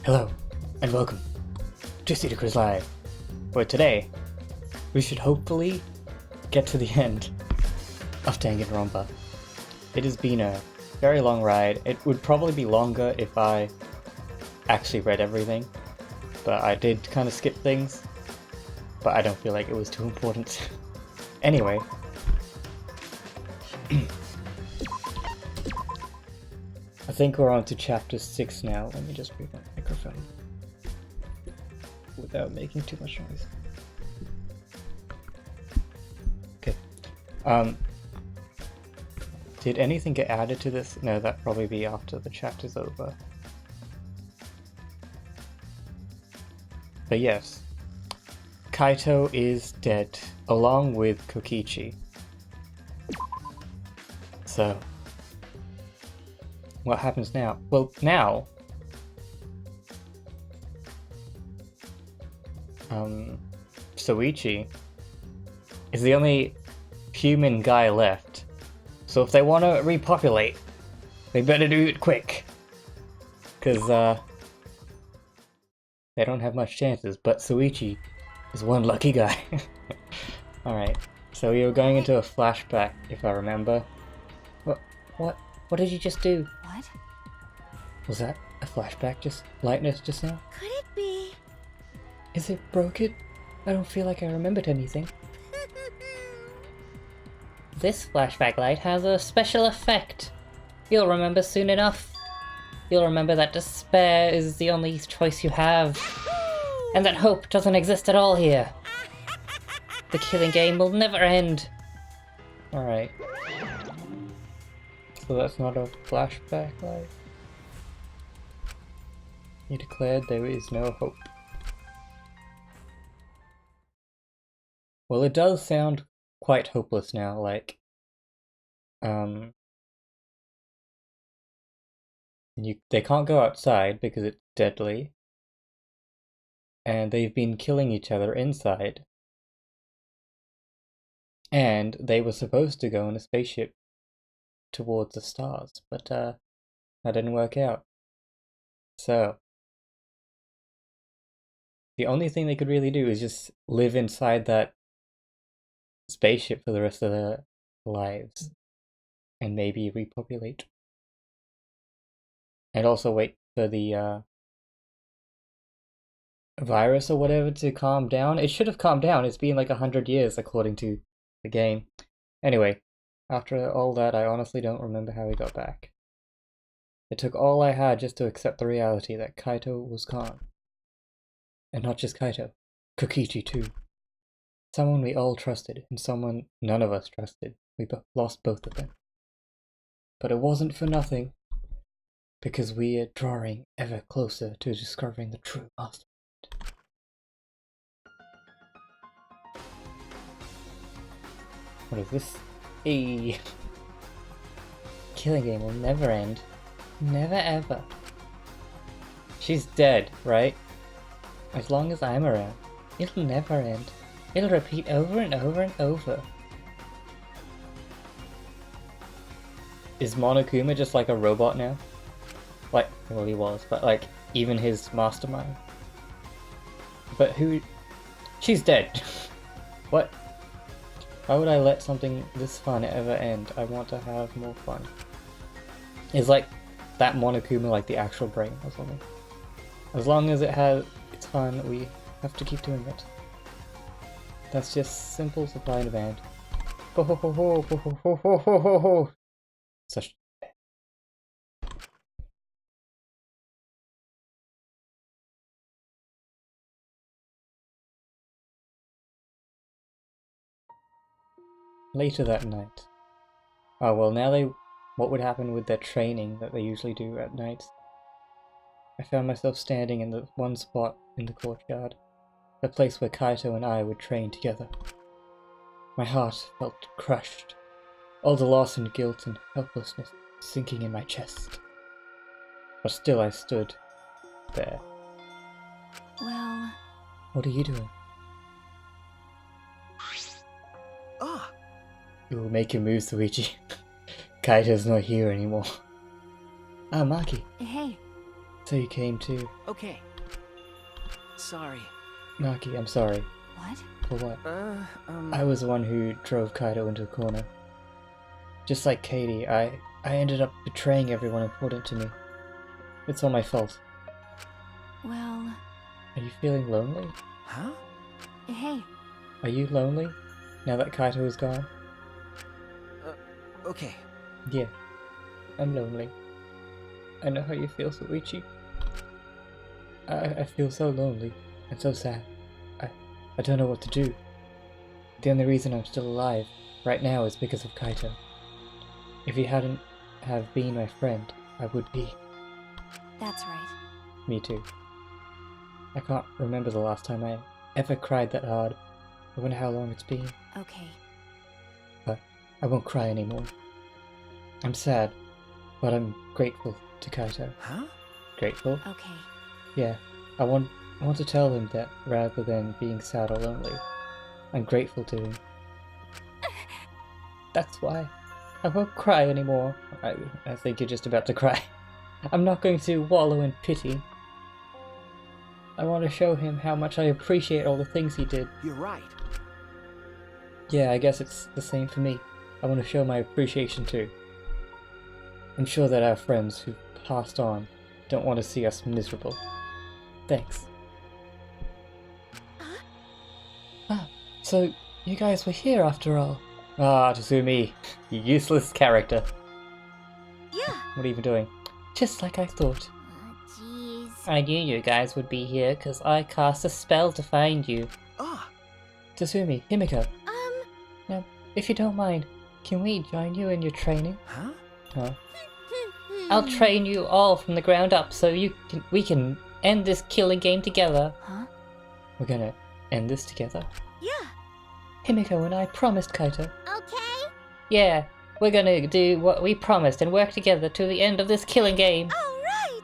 Hello, and welcome to Cedar Cruise Live, where today we should hopefully get to the end of Danganronpa. It has been a very long ride. It would probably be longer if I actually read everything, but I did kind of skip things, but I don't feel like it was too important. Anyway, I think we're on to chapter 6 now. Let me just move my microphone without making too much noise. Okay. Did anything get added to this? No, that'd probably be after the chapter's over. But yes, Kaito is dead, along with Kokichi. So, what happens now? Well, now, Soichi is the only human guy left. So if they want to repopulate, they better do it quick. Because, they don't have much chances, but Soichi is one lucky guy. Alright, so we were going into a flashback, if I remember. What did you just do? What? Was that a flashback lightness just now? Could it be? Is it broken? I don't feel like I remembered anything. This flashback light has a special effect. You'll remember soon enough. You'll remember that despair is the only choice you have. And that hope doesn't exist at all here. The killing game will never end. Alright. So that's not a flashback light. He declared there is no hope. Well, it does sound quite hopeless now, like, they can't go outside because it's deadly, and they've been killing each other inside, and they were supposed to go in a spaceship towards the stars, but that didn't work out. So the only thing they could really do is just live inside that spaceship for the rest of their lives and maybe repopulate, and also wait for the virus or whatever to calm down. It should have calmed down. It's been like 100 years according to the game. Anyway, after all that, I honestly don't remember how we got back. It took all I had just to accept the reality that Kaito was gone. And not just Kaito, Kokichi too. Someone we all trusted, and someone none of us trusted. We lost both of them. But it wasn't for nothing, because we are drawing ever closer to discovering the true mastermind. What is this? Hey! Killing game will never end. Never ever. She's dead, right? As long as I'm around, it'll never end. It'll repeat over and over and over. Is Monokuma just like a robot now? Like, well, he was, but like, even his mastermind. But who? She's dead. What? Why would I let something this fun ever end? I want to have more fun. Is like that Monokuma like the actual brain or something? As long as it's fun, we have to keep doing it. That's just simple supply and demand. Ho ho ho ho ho ho ho ho ho ho ho. Such. Later that night. Oh well, what would happen with their training that they usually do at night? I found myself standing in the one spot in the courtyard, the place where Kaito and I would train together. My heart felt crushed, all the loss and guilt and helplessness sinking in my chest. But still I stood there. Well... What are you doing? Ah! You will make your move, Soichi. Kaito's not here anymore. Ah, Maki. Hey. So you came too. Okay. Sorry. Maki, I'm sorry. What? For what? I was the one who drove Kaido into a corner. Just like Katie, I ended up betraying everyone important to me. It's all my fault. Well... Are you feeling lonely? Huh? Hey. Are you lonely? Now that Kaito is gone? Okay. Yeah. I'm lonely. I know how you feel, Suichi. I feel so lonely and so sad. I don't know what to do. The only reason I'm still alive right now is because of Kaito. If he hadn't have been my friend, I would be. That's right. Me too. I can't remember the last time I ever cried that hard. I wonder how long it's been. Okay. But I won't cry anymore. I'm sad, but I'm grateful to Kaito. Huh? Grateful? Okay. Yeah. I want to tell him that rather than being sad or lonely, I'm grateful to him. That's why. I won't cry anymore. I think you're just about to cry. I'm not going to wallow in pity. I want to show him how much I appreciate all the things he did. You're right. Yeah, I guess it's the same for me. I want to show my appreciation too. I'm sure that our friends who've passed on don't want to see us miserable. Thanks. Ah, so you guys were here after all. Ah, Tazumi, you useless character. Yeah. What are you even doing? Just like I thought. Jeez. I knew you guys would be here because I cast a spell to find you. Ah. Tazumi, Himiko. Now, if you don't mind, can we join you in your training? Huh? Huh? I'll train you all from the ground up so we can end this killing game together. Huh? We're gonna end this together? Yeah. Himiko and I promised Kaito. Okay. Yeah, we're gonna do what we promised and work together to the end of this killing game. All right.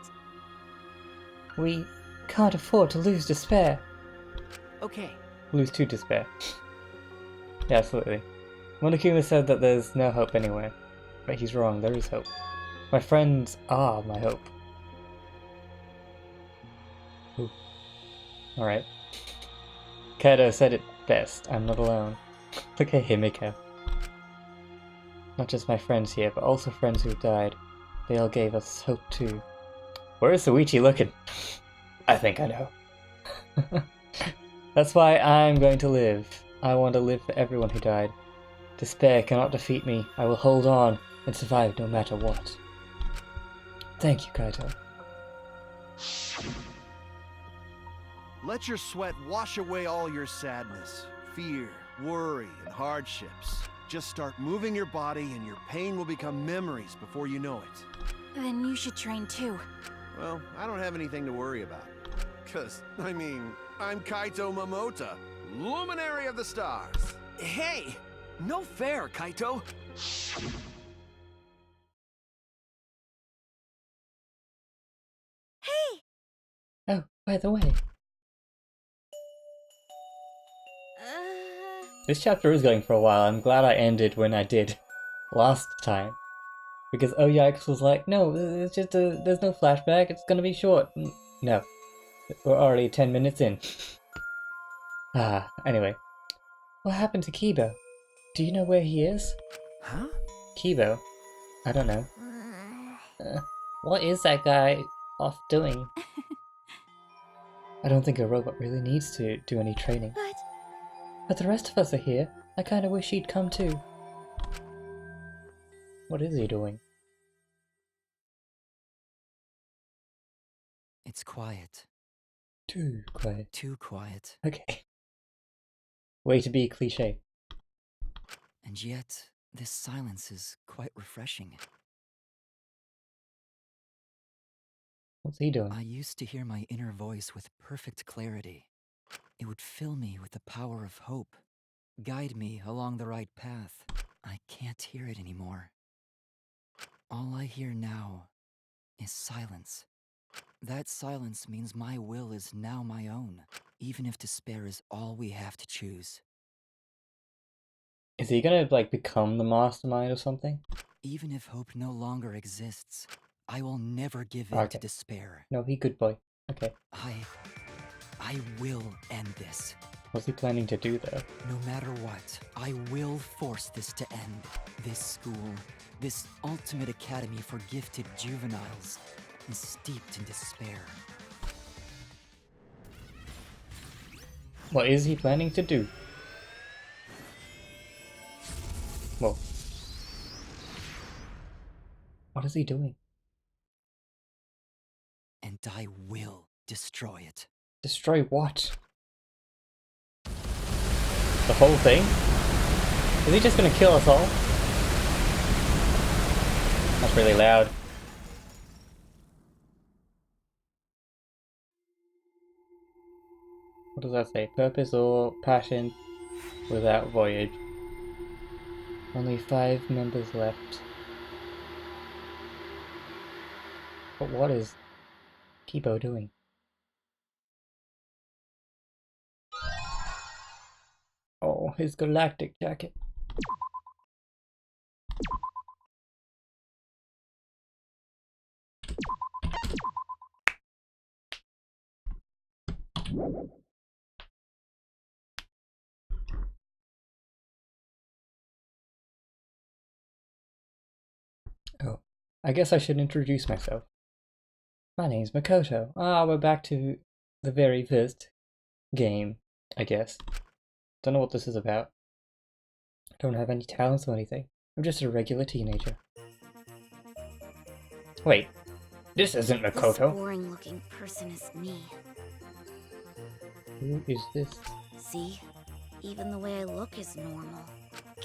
We can't afford to lose despair. Okay. Lose to despair. Yeah, absolutely. Monokuma said that there's no hope anywhere. But he's wrong, there is hope. My friends are my hope. Ooh. Alright. Kaido said it best, I'm not alone. Look at Himiko. Not just my friends here, but also friends who've died. They all gave us hope too. Where is Suichi looking? I think I know. That's why I'm going to live. I want to live for everyone who died. Despair cannot defeat me. I will hold on and survive no matter what. Thank you, Kaito. Let your sweat wash away all your sadness, fear, worry, and hardships. Just start moving your body and your pain will become memories before you know it. Then you should train too. Well, I don't have anything to worry about. Cause, I mean, I'm Kaito Momota, luminary of the stars. Hey! No fair, Kaito! Hey. Oh, by the way, this chapter is going for a while. I'm glad I ended when I did last time. Because Oh Yikes was like, no, it's just there's no flashback, it's gonna be short. No. We're already 10 minutes in. Anyway. What happened to Kibo? Do you know where he is? Huh? Kibo? I don't know. What is that guy off doing? I don't think a robot really needs to do any training. But the rest of us are here. I kinda wish he'd come too. What is he doing? It's quiet. Too quiet. Too quiet. Okay. Way to be cliche. And yet, this silence is quite refreshing. What's he doing? I used to hear my inner voice with perfect clarity. It would fill me with the power of hope, guide me along the right path. I can't hear it anymore. All I hear now is silence. That silence means my will is now my own, even if despair is all we have to choose. Is he gonna, like, become the mastermind or something? Even if hope no longer exists, I will never give in to Okay. despair. No, he good boy. Okay. I will end this. What's he planning to do though? No matter what, I will force this to end. This school, this ultimate academy for gifted juveniles, is steeped in despair. What is he planning to do? Whoa. What is he doing? And I will destroy it. Destroy what? The whole thing? Is he just gonna kill us all? That's really loud. What does that say? Purpose or passion without voyage. Only 5 members left. But what is Kibo doing? Oh, his galactic jacket. Oh, I guess I should introduce myself. My name's Makoto. Ah, we're back to the very first game, I guess. Don't know what this is about. Don't have any talents or anything. I'm just a regular teenager. Wait, this isn't This Makoto. boring-looking person is me. Who is this? See? Even the way I look is normal.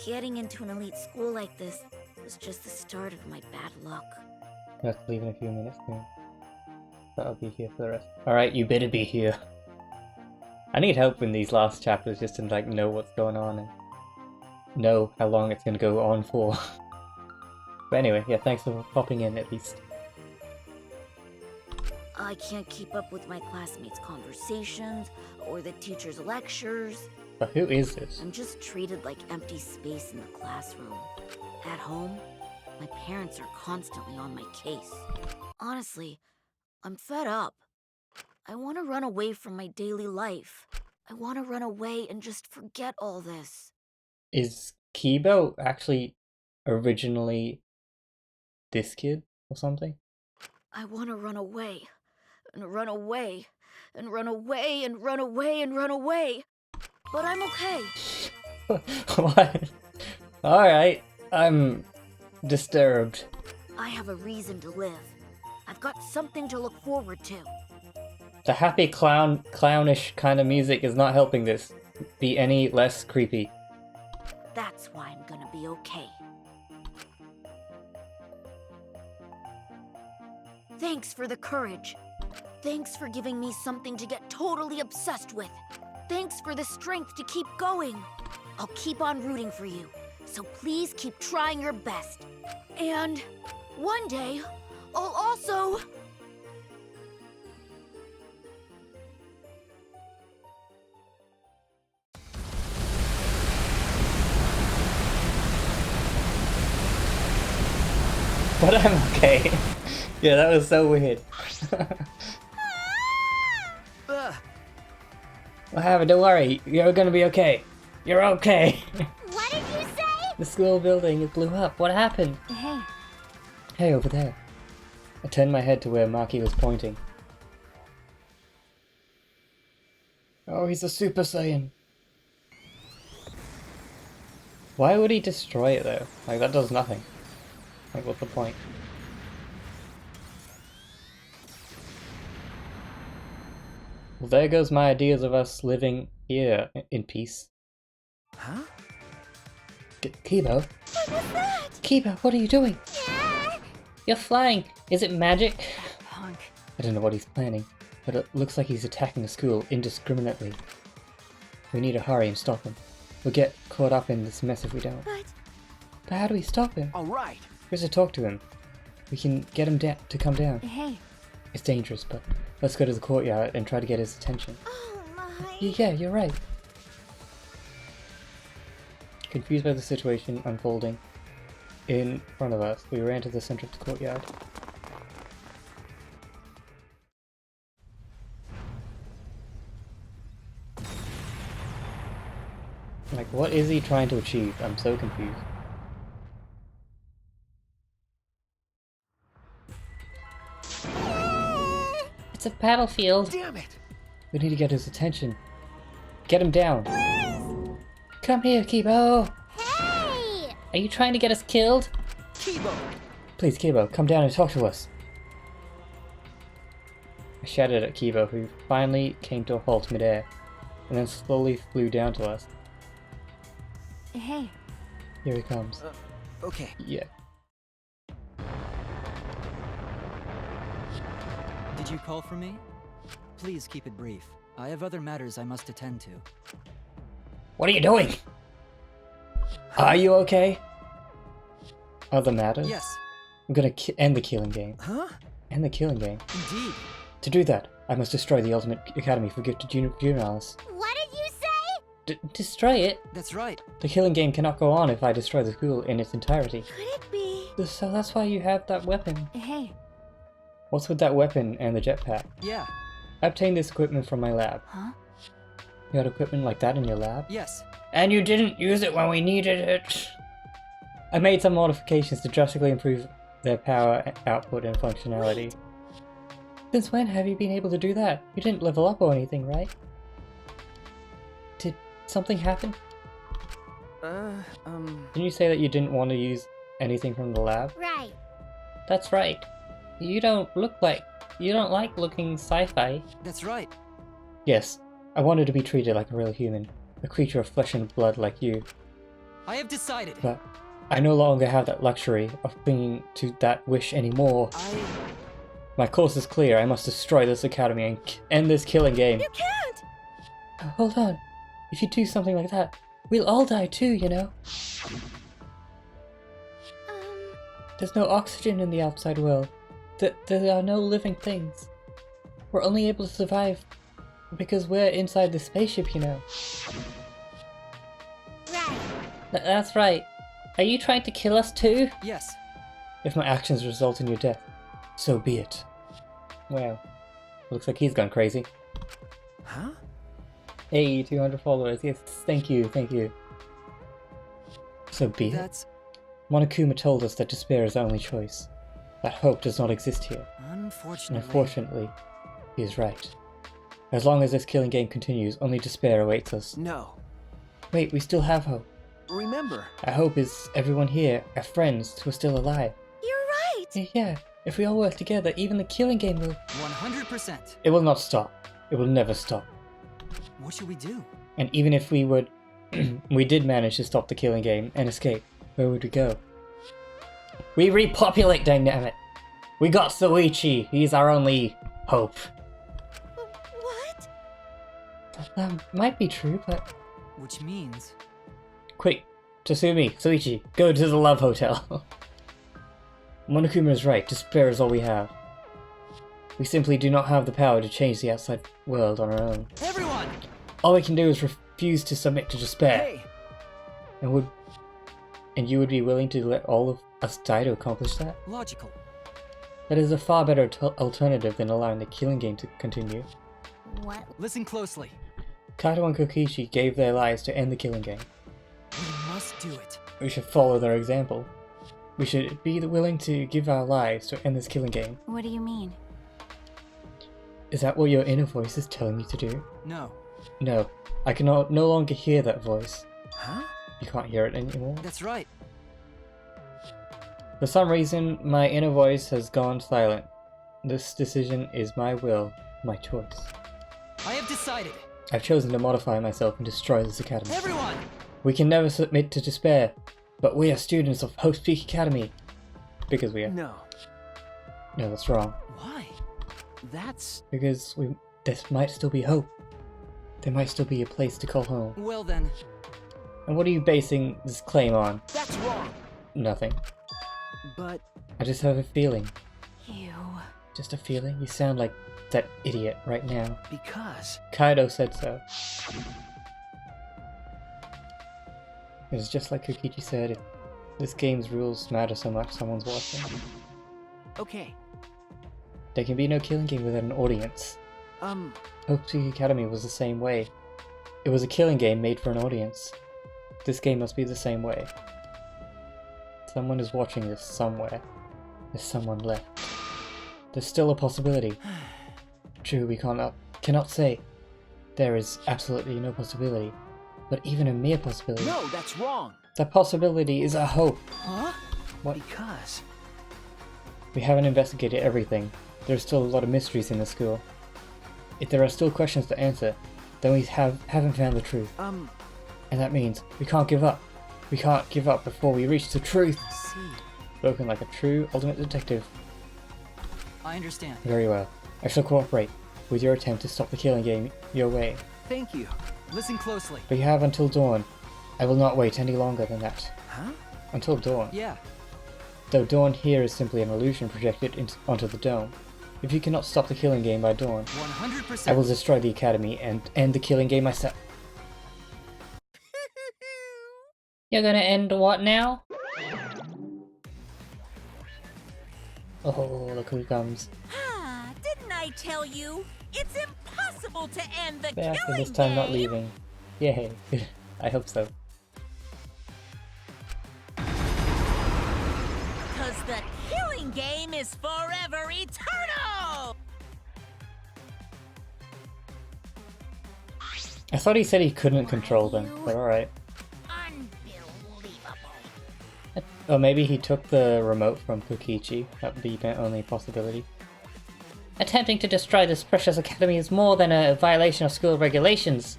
Getting into an elite school like this was just the start of my bad luck. I have to leave in a few minutes soon. But I'll be here for the rest. Alright, you better be here. I need help in these last chapters just to like know what's going on and know how long it's gonna go on for. But anyway, yeah, thanks for popping in at least. I can't keep up with my classmates' conversations or the teacher's lectures. But who is this? I'm just treated like empty space in the classroom. At home, my parents are constantly on my case. Honestly, I'm fed up. I want to run away from my daily life. I want to run away and just forget all this. Is Kibo actually originally this kid or something? I want to run away and run away and run away and run away and run away. But I'm okay. What? Alright, I'm disturbed. I have a reason to live. I've got something to look forward to. The happy clownish kind of music is not helping this be any less creepy. That's why I'm gonna be okay. Thanks for the courage. Thanks for giving me something to get totally obsessed with. Thanks for the strength to keep going. I'll keep on rooting for you, so please keep trying your best. And one day, I'll also... But I'm okay. Yeah, that was so weird. What happened? Don't worry, you're gonna be okay. You're okay. What did you say? The school building, it blew up. What happened? Hey. Hey, over there. I turned my head to where Maki was pointing. Oh, he's a Super Saiyan. Why would he destroy it though? Like, that does nothing. Like, what's the point? Well, there goes my ideas of us living here in peace. Huh? Kibo? What was that? Kibo, what are you doing? Yeah. You're flying! Is it magic? Punk. I don't know what he's planning, but it looks like he's attacking the school indiscriminately. We need to hurry and stop him. We'll get caught up in this mess if we don't. But how do we stop him? All right. Where's to talk to him? We can get him to come down. Hey. It's dangerous, but let's go to the courtyard and try to get his attention. Oh my. Yeah, you're right. Confused by the situation unfolding in front of us, we ran to the center of the courtyard. Like, what is he trying to achieve? I'm so confused. It's a battlefield! Damn it! We need to get his attention. Get him down. Come here, Kibo! Hey! Are you trying to get us killed? Kibo! Please, Kibo, come down and talk to us. I shouted at Kibo, who finally came to a halt midair, and then slowly flew down to us. Hey. Here he comes. Okay. Yeah. Did you call for me? Please keep it brief. I have other matters I must attend to. What are you doing? Are you okay? Other matters? Yes, I'm gonna end the killing game. Huh? End the killing game. indeed. To do that, I must destroy the Ultimate Academy for gifted juveniles. What did you say? Destroy it? That's right. The killing game cannot go on if I destroy the school in its entirety. Could it be? So that's why you have that weapon. Hey. What's with that weapon and the jetpack? Yeah. I obtained this equipment from my lab. Huh? You had equipment like that in your lab? Yes. And you didn't use it when we needed it! I made some modifications to drastically improve their power output and functionality. Wait. Since when have you been able to do that? You didn't level up or anything, right? Did something happen? Didn't you say that you didn't want to use anything from the lab? Right. That's right. You don't like looking sci-fi. That's right. Yes, I wanted to be treated like a real human, a creature of flesh and blood like you, I have decided. but I no longer have that luxury of clinging to that wish anymore. My course is clear. I must destroy this academy and end this killing game. You can't! Hold on. If you do something like that, we'll all die too, you know? There's no oxygen in the outside world. There are no living things. We're only able to survive because we're inside the spaceship, you know. Right. That's right. Are you trying to kill us too? Yes. If my actions result in your death, so be it. Well, looks like he's gone crazy. Huh? Hey, 200 followers. Yes, thank you, thank you. So be it. That's Monokuma told us that despair is the only choice. That hope does not exist here. And unfortunately. unfortunately, he is right. As long as this killing game continues, only despair awaits us. No. Wait, we still have hope. Remember. Our hope is everyone here, our friends who are still alive. You're right! Yeah, if we all work together, even the killing game will... 100%. It will not stop. It will never stop. What should we do? And even if we would... we did manage to stop the killing game and escape, where would we go? We repopulate, dangnammit! We got Soichi! He's our only hope. What? That might be true, but... Which means... Quick! Tasumi, Soichi, go to the Love Hotel! Monokuma is right, despair is all we have. We simply do not have the power to change the outside world on our own. Everyone! All we can do is refuse to submit to despair. Hey! And you would be willing to let all of us die to accomplish that? Logical. That is a far better alternative than allowing the killing game to continue. What? Listen closely. Kaito and Kokichi gave their lives to end the killing game. We must do it. We should follow their example. We should be willing to give our lives to end this killing game. What do you mean? Is that what your inner voice is telling you to do? No. No, I can no longer hear that voice. Huh? You can't hear it anymore? That's right. For some reason, my inner voice has gone silent. This decision is my will, my choice. I have decided. I've chosen to modify myself and destroy this academy. Everyone! We can never submit to despair, but we are students of Hope's Peak Academy. Because we are. No. No, that's wrong. Why? That's... Because there might still be hope. There might still be a place to call home. Well then. And what are you basing this claim on? That's wrong! Nothing. But... I just have a feeling. You. Just a feeling? You sound like that idiot right now. because... Kaido said so. It's just like Kokichi said, if this game's rules matter so much, someone's watching. Okay. There can be no killing game without an audience. Hope's Peak Academy was the same way. It was a killing game made for an audience. This game must be the same way. Someone is watching this somewhere. There's someone left. There's still a possibility. True, we cannot say. There is absolutely no possibility. But even a mere possibility. No, that's wrong. The possibility is a hope. Huh? What? Because... We haven't investigated everything. There's still a lot of mysteries in the school. If there are still questions to answer, then we haven't found the truth. And that means we can't give up. We can't give up before we reach the truth. See. Spoken like a true ultimate detective. I understand. Very well. I shall cooperate with your attempt to stop the killing game your way. Thank you. Listen closely. But you have until dawn. I will not wait any longer than that. Huh? Until dawn. Yeah. Though dawn here is simply an illusion projected onto the dome. If you cannot stop the killing game by dawn, 100%. I will destroy the academy and end the killing game myself. You're gonna end what now? Oh, look who comes. Ah, didn't I tell you? It's impossible to end the Back, killing and this time game. not leaving. Yay. I hope so. Cause the killing game is forever eternal! I thought he said he couldn't control them, but alright. Unbelievable. Or maybe he took the remote from Kokichi. That would be the only possibility. Attempting to destroy this precious academy is more than a violation of school regulations.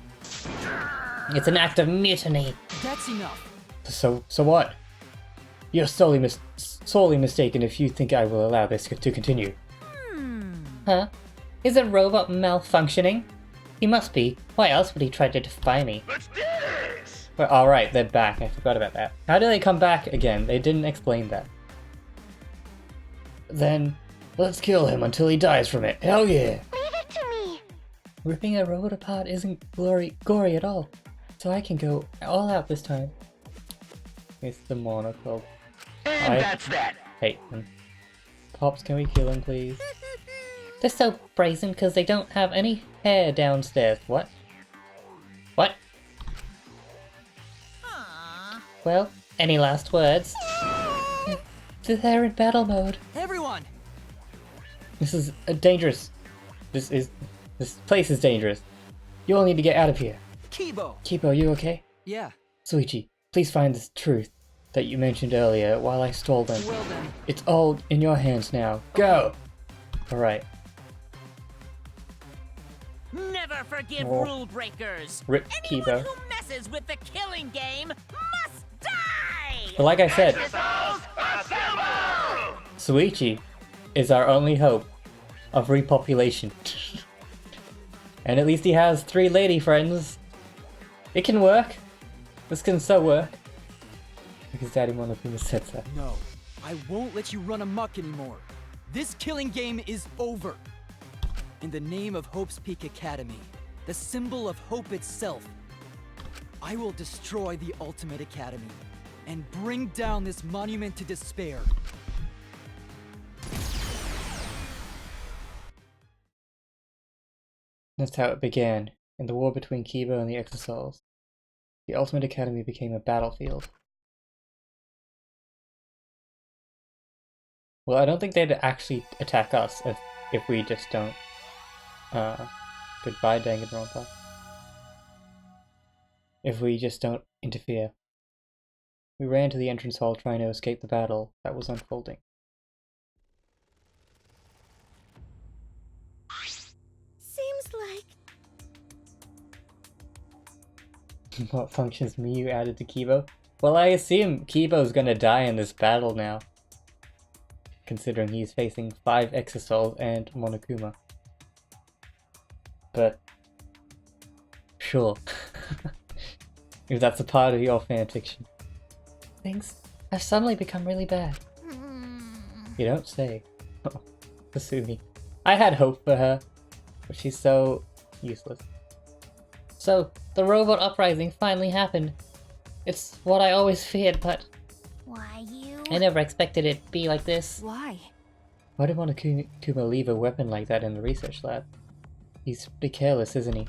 It's an act of mutiny. That's enough. So what? You're sorely mistaken if you think I will allow this to continue. Huh? Is the robot malfunctioning? He must be. Why else would he try to defy me? Let's do this! Well, alright, they're back. I forgot about that. How do they come back again? They didn't explain that. Then, let's kill him until he dies from it. Hell yeah! Leave it to me! Ripping a robot apart isn't gory at all. So I can go all out this time. It's the Monokuma. And that's that. Hate them. Pops, can we kill him, please? They're so brazen because they don't have any hair downstairs. What? What? Aww. Well, any last words? They're in battle mode. Everyone! This is dangerous. This place is dangerous. You all need to get out of here. Kibo! Kibo, you okay? Yeah. Suichi, please find this truth that you mentioned earlier while I stole them. Well then. It's all in your hands now. Go! Alright. Never forgive Oh. rule breakers. Rip Anyone Kibo. who messes with the killing game must die! But like I said, Suichi is our only hope of repopulation. And at least he has 3 lady friends. It can work. This can so work. Because Daddy Monokuma said so. No, I won't let you run amok anymore. This killing game is over. In the name of Hope's Peak Academy, the symbol of hope itself, I will destroy the Ultimate Academy and bring down this monument to despair. That's how it began, in the war between Kibo and the Exosouls. The Ultimate Academy became a battlefield. Well, I don't think they'd actually attack us if we just don't. Goodbye, Danganronpa. If we just don't interfere. We ran to the entrance hall trying to escape the battle that was unfolding. Seems like... What functions Miyu added to Kibo? Well, I assume Kibo's gonna die in this battle now. Considering he's facing 5 Exosouls and Monokuma. But... sure. If that's a part of your fanfiction. Things have suddenly become really bad. You don't say. Oh, Kasumi. I had hope for her, but she's so useless. So, the robot uprising finally happened. It's what I always feared, but Why you... I never expected it to be like this. Why? Why did Monokuma leave a weapon like that in the research lab? He's pretty careless, isn't he?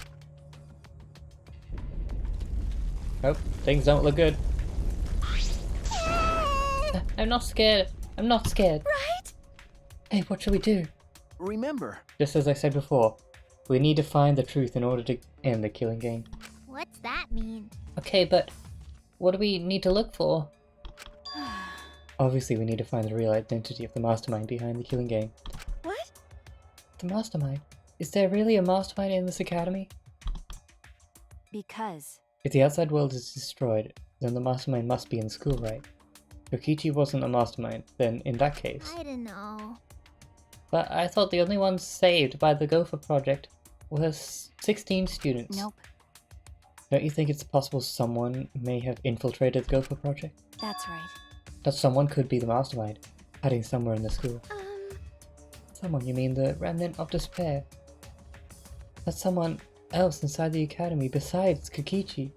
Oh, things don't look good. I'm not scared. I'm not scared. Right? Hey, what should we do? Remember, Just as I said before, we need to find the truth in order to end the killing game. What's that mean? Okay, but what do we need to look for? Obviously, we need to find the real identity of the mastermind behind the killing game. What? The mastermind? Is there really a mastermind in this academy? Because. If the outside world is destroyed, then the mastermind must be in school, right? Kokichi wasn't a mastermind, then in that case. I don't know. But I thought the only ones saved by the Gopher project was 16 students. Nope. Don't you think it's possible someone may have infiltrated the Gopher project? That's right. That someone could be the mastermind, hiding somewhere in the school. Someone, you mean the remnant of despair? That's someone else inside the academy besides Kokichi.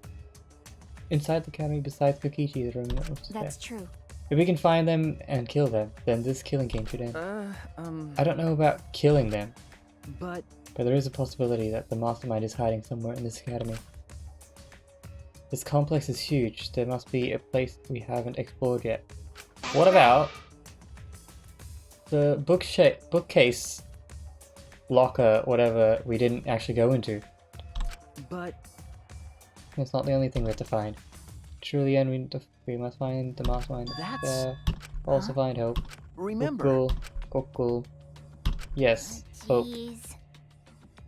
Inside the academy besides Kokichi, the remnant of despair. That's true. If we can find them and kill them, then this killing game should end. I don't know about killing them, but there is a possibility that the mastermind is hiding somewhere in this academy. This complex is huge. There must be a place we haven't explored yet. What about the bookcase, locker, whatever we didn't actually go into? but It's not the only thing we have to find. Truly, and we must find the mastermind. That's- Also find hope. remember, Cool. Yes, hope. Jeez.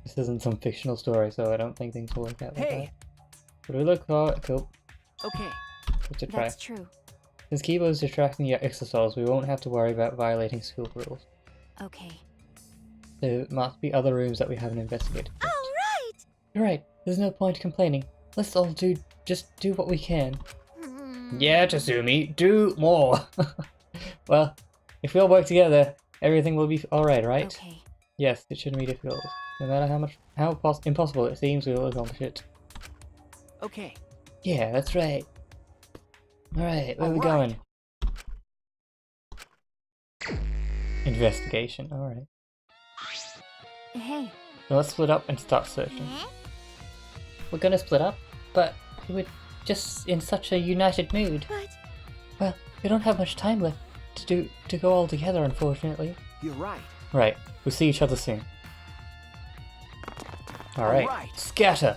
This isn't some fictional story, so I don't think things will work out like Hey. that. What do we look for? Cool. okay, Let's try. That's true. Since Kibo is distracting your exercise, we won't have to worry about violating school rules. Okay. There must be other rooms that we haven't investigated. All right. You're right. There's no point complaining. Let's all just do what we can. Hmm. Yeah, Tazumi, do more. Well, if we all work together, everything will be alright, right? Okay. Yes, it shouldn't be difficult. No matter how impossible it seems, we will accomplish it. okay. Yeah, that's right. Alright, where are we Alright. going? Investigation, alright. Hey. So let's split up and start searching. We're gonna split up, but we're just in such a united mood. But Well, we don't have much time left to go all together, unfortunately. You're right. Right, we'll see each other soon. Alright, Alright. scatter!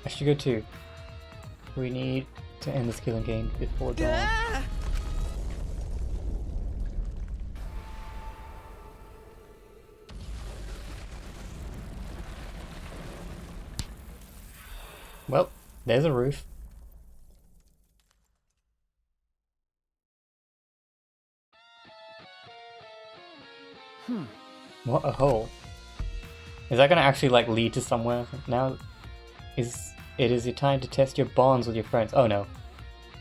I should go too. We need to end this killing game before dawn. Well, there's a roof. What a hole. Is that gonna actually like lead to somewhere? Now it is your time to test your bonds with your friends. Oh no.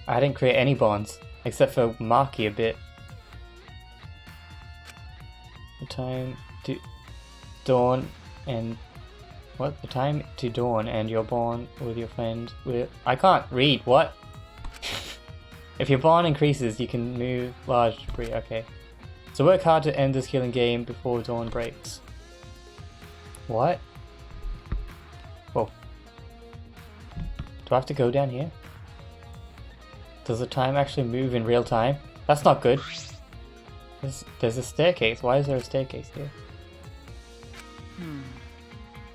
I didn't create any bonds, except for Maki a bit. The time to dawn and what? The time to dawn and your bond with your friends with I can't read, what? If your bond increases, you can move large debris, okay. So work hard to end this killing game before dawn breaks. What? Whoa. Do I have to go down here? Does the time actually move in real time? That's not good. There's a staircase. Why is there a staircase here?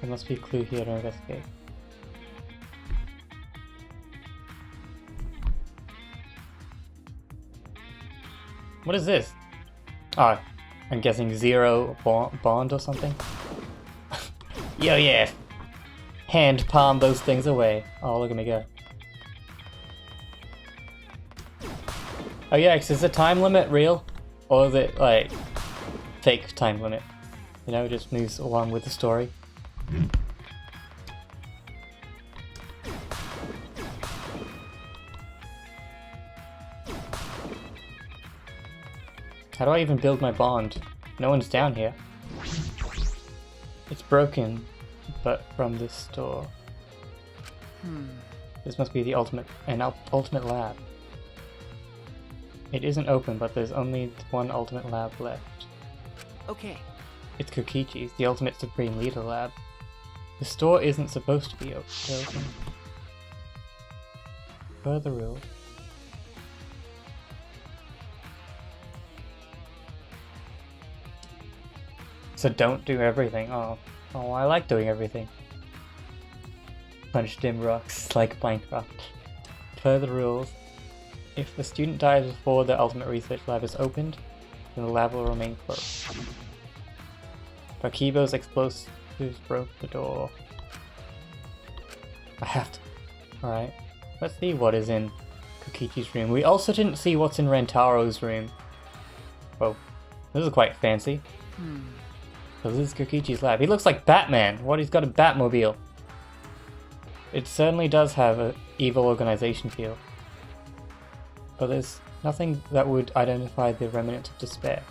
There must be a clue here to investigate. What is this? Oh, I'm guessing zero bond or something? Yo, yeah! Hand palm those things away. Oh, look at me go. Oh yeah, 'cause is the time limit real? Or is it, like, fake time limit? You know, it just moves along with the story. How do I even build my bond? No one's down here. It's broken, but from this store. This must be the ultimate lab. It isn't open, but there's only one ultimate lab left. Okay. It's Kokichi's, the ultimate supreme leader lab. The store isn't supposed to be open. Further rules. So don't do everything. Oh, I like doing everything. Punch dim rocks like Minecraft. Further rules. If the student dies before the ultimate research lab is opened, then the lab will remain closed. But Kibo's explosives broke the door. I have to. Alright. Let's see what is in Kokichi's room. We also didn't see what's in Rentaro's room. Whoa. This is quite fancy. So this is Kokichi's lab. He looks like Batman! What, he's got a Batmobile! It certainly does have an evil organization feel. But there's nothing that would identify the remnants of despair.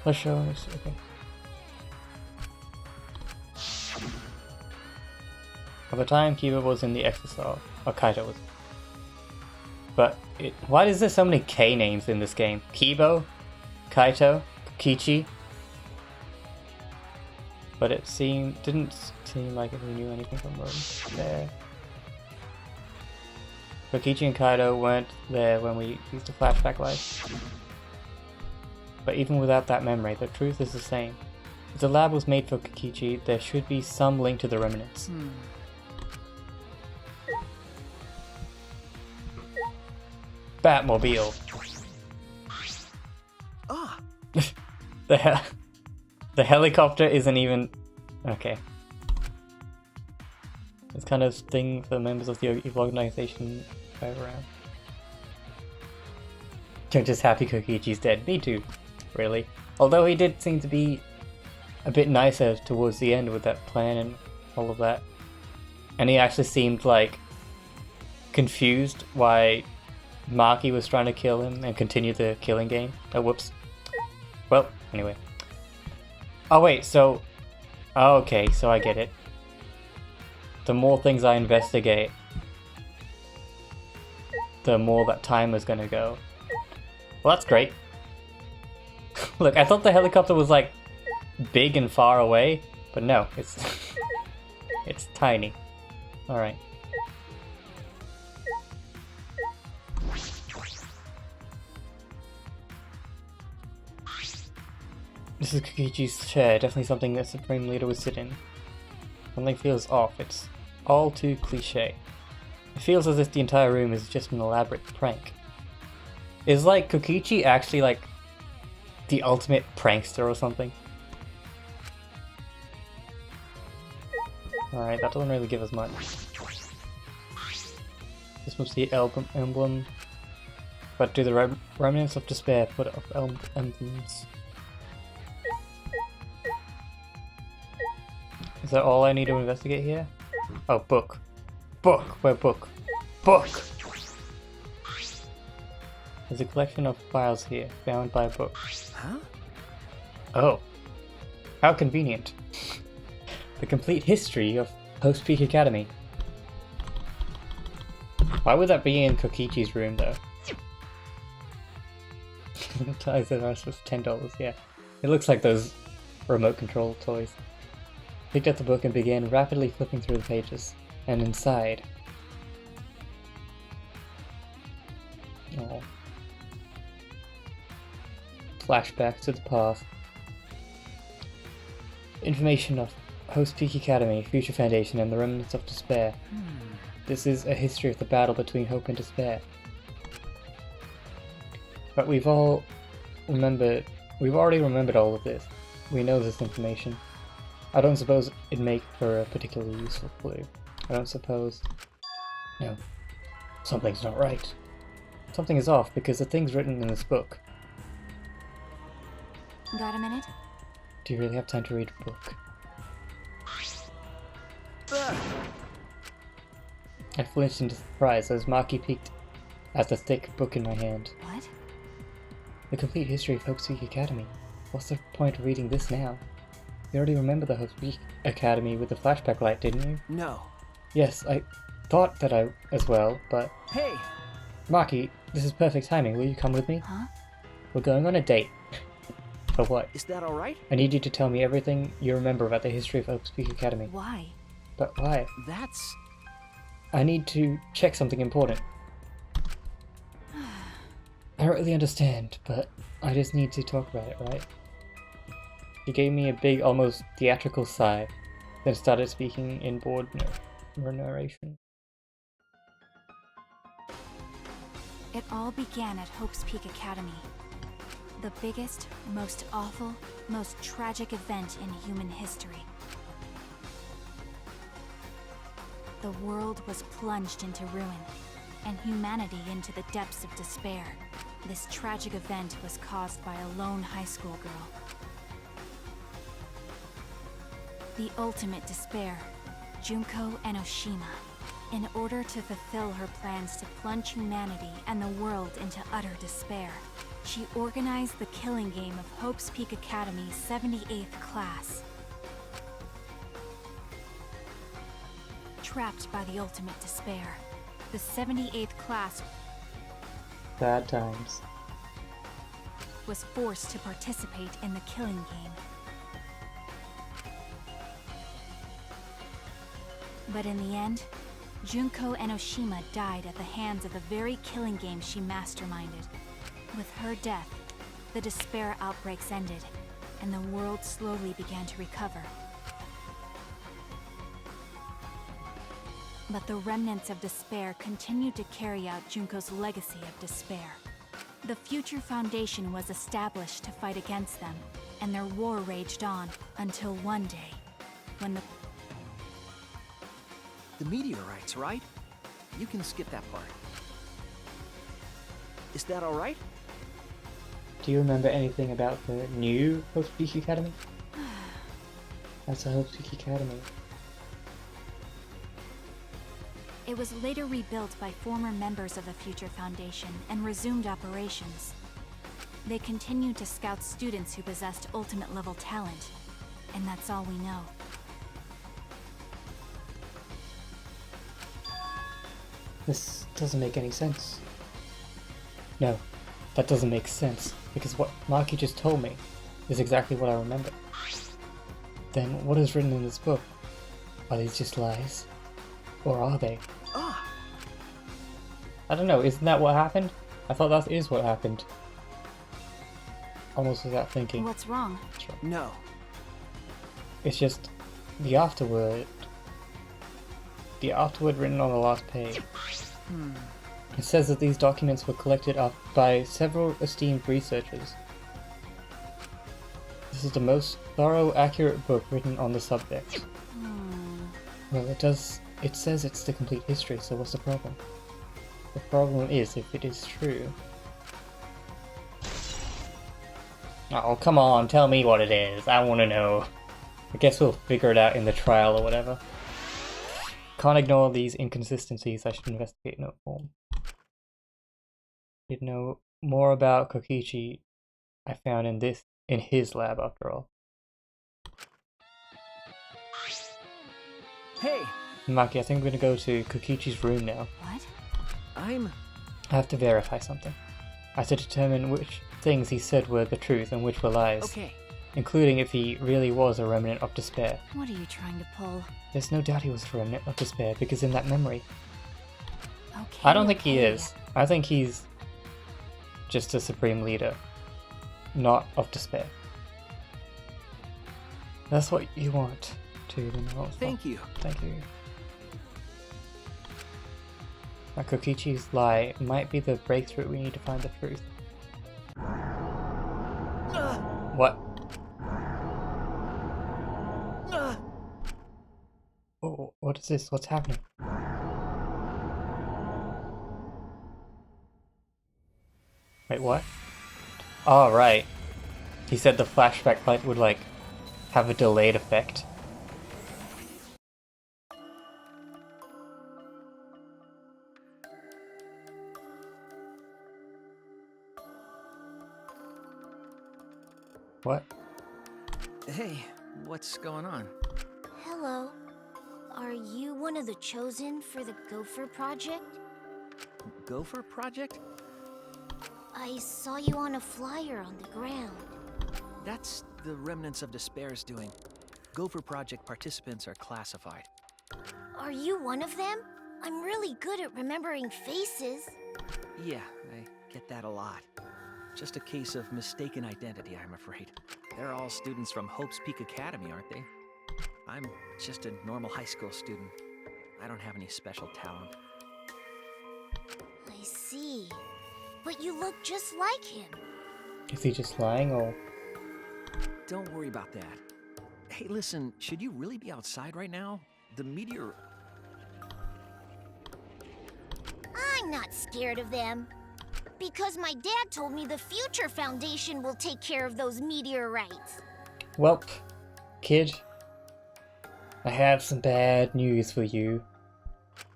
Let's show us. Okay. At the time, Kiba was in the XSR, or Kaito was. But why is there so many K names in this game? Kibo, Kaito, Kokichi. But it didn't seem like we knew anything from them there. Kokichi and Kaito weren't there when we used the flashback light. But even without that memory, the truth is the same. If the lab was made for Kokichi, there should be some link to the remnants. Batmobile. Ah, The helicopter isn't even... Okay. This kind of thing for members of the evil organization drive around. I'm just happy Kokichi's dead. Me too, really. Although he did seem to be a bit nicer towards the end with that plan and all of that. And he actually seemed like confused why Maki was trying to kill him and continue the killing game. Oh, whoops. Well, anyway. Oh wait, so... Oh, okay, so I get it. The more things I investigate, the more that time is gonna go. Well, that's great. Look, I thought the helicopter was like big and far away, but no, it's it's tiny. Alright. This is Kokichi's chair, definitely something that Supreme Leader would sit in. Something feels off, it's all too cliche. It feels as if the entire room is just an elaborate prank. Is like Kokichi actually like the ultimate prankster or something? Alright, that doesn't really give us much. This must be emblem. But do the remnants of despair put up emblems? Is that all I need to investigate here? Oh, book. Book! Where book? Book! There's a collection of files here, bound by a book. huh? Oh. How convenient. The complete history of Post Peak Academy. Why would that be in Kokichi's room, though? Ties the rest was $10, yeah. It looks like those remote control toys. Picked up the book and began rapidly flipping through the pages. And inside... Oh. Flashbacks to the past. Information of Host Peak Academy, Future Foundation, and the Remnants of Despair. This is a history of the battle between hope and despair. But we've already remembered all of this. We know this information. I don't suppose it'd make for a particularly useful clue. I don't suppose... No. Something's not right. Something is off because the things written in this book. Got a minute? Do you really have time to read a book? I flinched into surprise as Maki peeked at the thick book in my hand. What? The complete history of Hope Peak Academy. What's the point of reading this now? You already remember the Hope Peak Academy with the flashback light, didn't you? No. Yes, I thought that I as well, but... Hey! Maki, this is perfect timing. Will you come with me? Huh? We're going on a date. For what? Is that alright? I need you to tell me everything you remember about the history of Hope Peak Academy. Why? But why? That's... I need to check something important. I don't really understand, but I just need to talk about it, right? She gave me a big, almost theatrical sigh, then started speaking in bored narration. It all began at Hope's Peak Academy. The biggest, most awful, most tragic event in human history. The world was plunged into ruin, and humanity into the depths of despair. This tragic event was caused by a lone high school girl. The ultimate despair, Junko Enoshima. In order to fulfill her plans to plunge humanity and the world into utter despair, she organized the killing game of Hope's Peak Academy's 78th class. Trapped by the ultimate despair, the 78th class Bad times. was forced to participate in the killing game. But in the end, Junko Enoshima died at the hands of the very killing game she masterminded. With her death, the despair outbreaks ended, and the world slowly began to recover. But the remnants of despair continued to carry out Junko's legacy of despair. The Future Foundation was established to fight against them, and their war raged on until one day, when the meteorites, right? You can skip that part. Is that all right? Do you remember anything about the new Hope's Peak Academy? That's a Hope's Peak Academy. It was later rebuilt by former members of the Future Foundation and resumed operations. They continued to scout students who possessed ultimate-level talent, and that's all we know. This doesn't make any sense. No, that doesn't make sense, because what Maki just told me is exactly what I remember. Then what is written in this book? Are these just lies? Or are they? Ah! I don't know, isn't that what happened? I thought that is what happened. Almost without thinking. What's wrong? No. It's just the afterword. The afterword written on the last page. It says that these documents were collected up by several esteemed researchers. This is the most thorough, accurate book written on the subject. Well, it says it's the complete history, so what's the problem? The problem is if it is true. Oh, come on, tell me what it is. I want to know. I guess we'll figure it out in the trial or whatever. Can't ignore these inconsistencies. I should investigate in a form. Did know more about Kokichi I found in his lab after all. Hey! Maki, I think I'm gonna go to Kokichi's room now. What? I have to verify something. I have to determine which things he said were the truth and which were lies. Okay. Including if he really was a remnant of despair. What are you trying to pull? There's no doubt he was a remnant of despair because in that memory. Okay. I don't think he okay. is. I think he's just a supreme leader, not of despair. That's what you want to know. Thank you. Thank you. Now, Kokichi's lie might be the breakthrough we need to find the truth. What? Oh, what is this? What's happening? Wait, what? Oh, right. He said the flashback light would, like, have a delayed effect. What? Hey, what's going on? Hello. Are you one of the chosen for the Gopher Project? Gopher Project? I saw you on a flyer on the ground. That's the Remnants of Despair's doing. Gopher Project participants are classified. Are you one of them? I'm really good at remembering faces. Yeah, I get that a lot. Just a case of mistaken identity, I'm afraid. They're all students from Hope's Peak Academy, aren't they? I'm just a normal high school student. I don't have any special talent. I see. But you look just like him. Is he just lying or? Don't worry about that. Hey, listen, should you really be outside right now? The meteor... I'm not scared of them. Because my dad told me the Future Foundation will take care of those meteorites. Welp, kid. I have some bad news for you.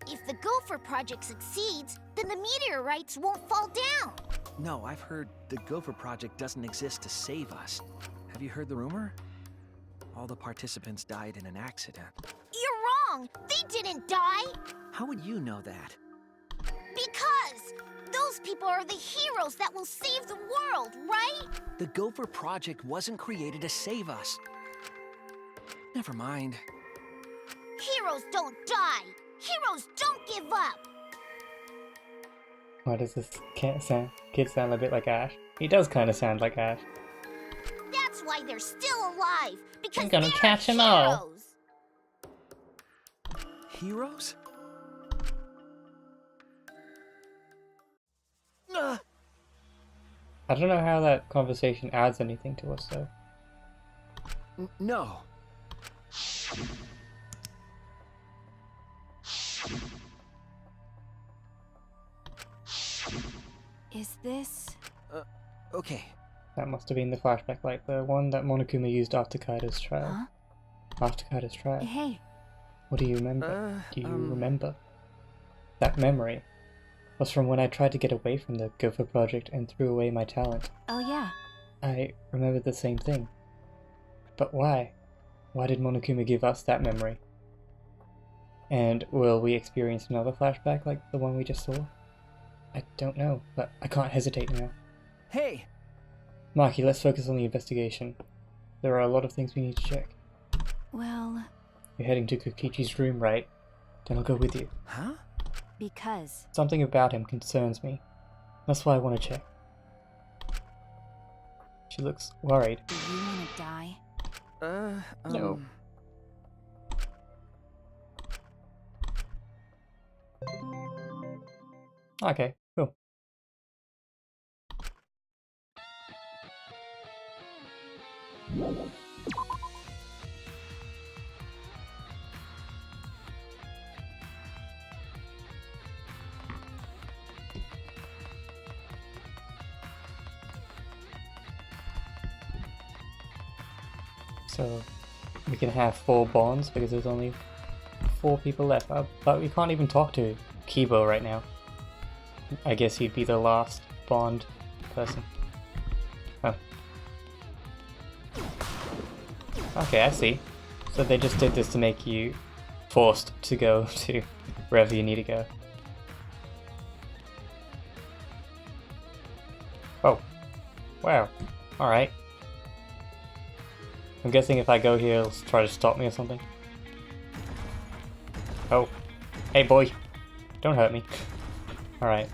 If the Gopher Project succeeds, then the meteorites won't fall down. No, I've heard the Gopher Project doesn't exist to save us. Have you heard the rumor? All the participants died in an accident. You're wrong! They didn't die! How would you know that? Because those people are the heroes that will save the world, right? The Gopher Project wasn't created to save us. Never mind. Heroes don't die! Heroes don't give up! Why does this kid sound a bit like Ash? He does kind of sound like Ash. That's why they're still alive! Because I'm gonna they're catch 'em heroes. all. Heroes? I don't know how that conversation adds anything to us though. No. Is this... Okay. That must have been the flashback, like the one that Monokuma used after Kaido's trial. Huh? After Kaido's trial. Hey, What do you remember? Do you remember? That memory was from when I tried to get away from the Gopher Project and threw away my talent. oh yeah. I remember the same thing. But why? Why did Monokuma give us that memory? And will we experience another flashback like the one we just saw? I don't know, but I can't hesitate now. Hey! Maki, let's focus on the investigation. There are a lot of things we need to check. Well, You're heading to Kokichi's room, right? Then I'll go with you. Huh? because... Something about him concerns me. That's why I want to check. She looks worried. Do you want to die? No. Okay, cool. So we can have 4 bonds because there's only 4 people left. But we can't even talk to Kibo right now. I guess he'd be the last bond person. Oh. Okay, I see. So they just did this to make you forced to go to wherever you need to go. Oh. Wow. Alright. I'm guessing if I go here, it'll try to stop me or something. Oh. Hey boy. Don't hurt me. Alright.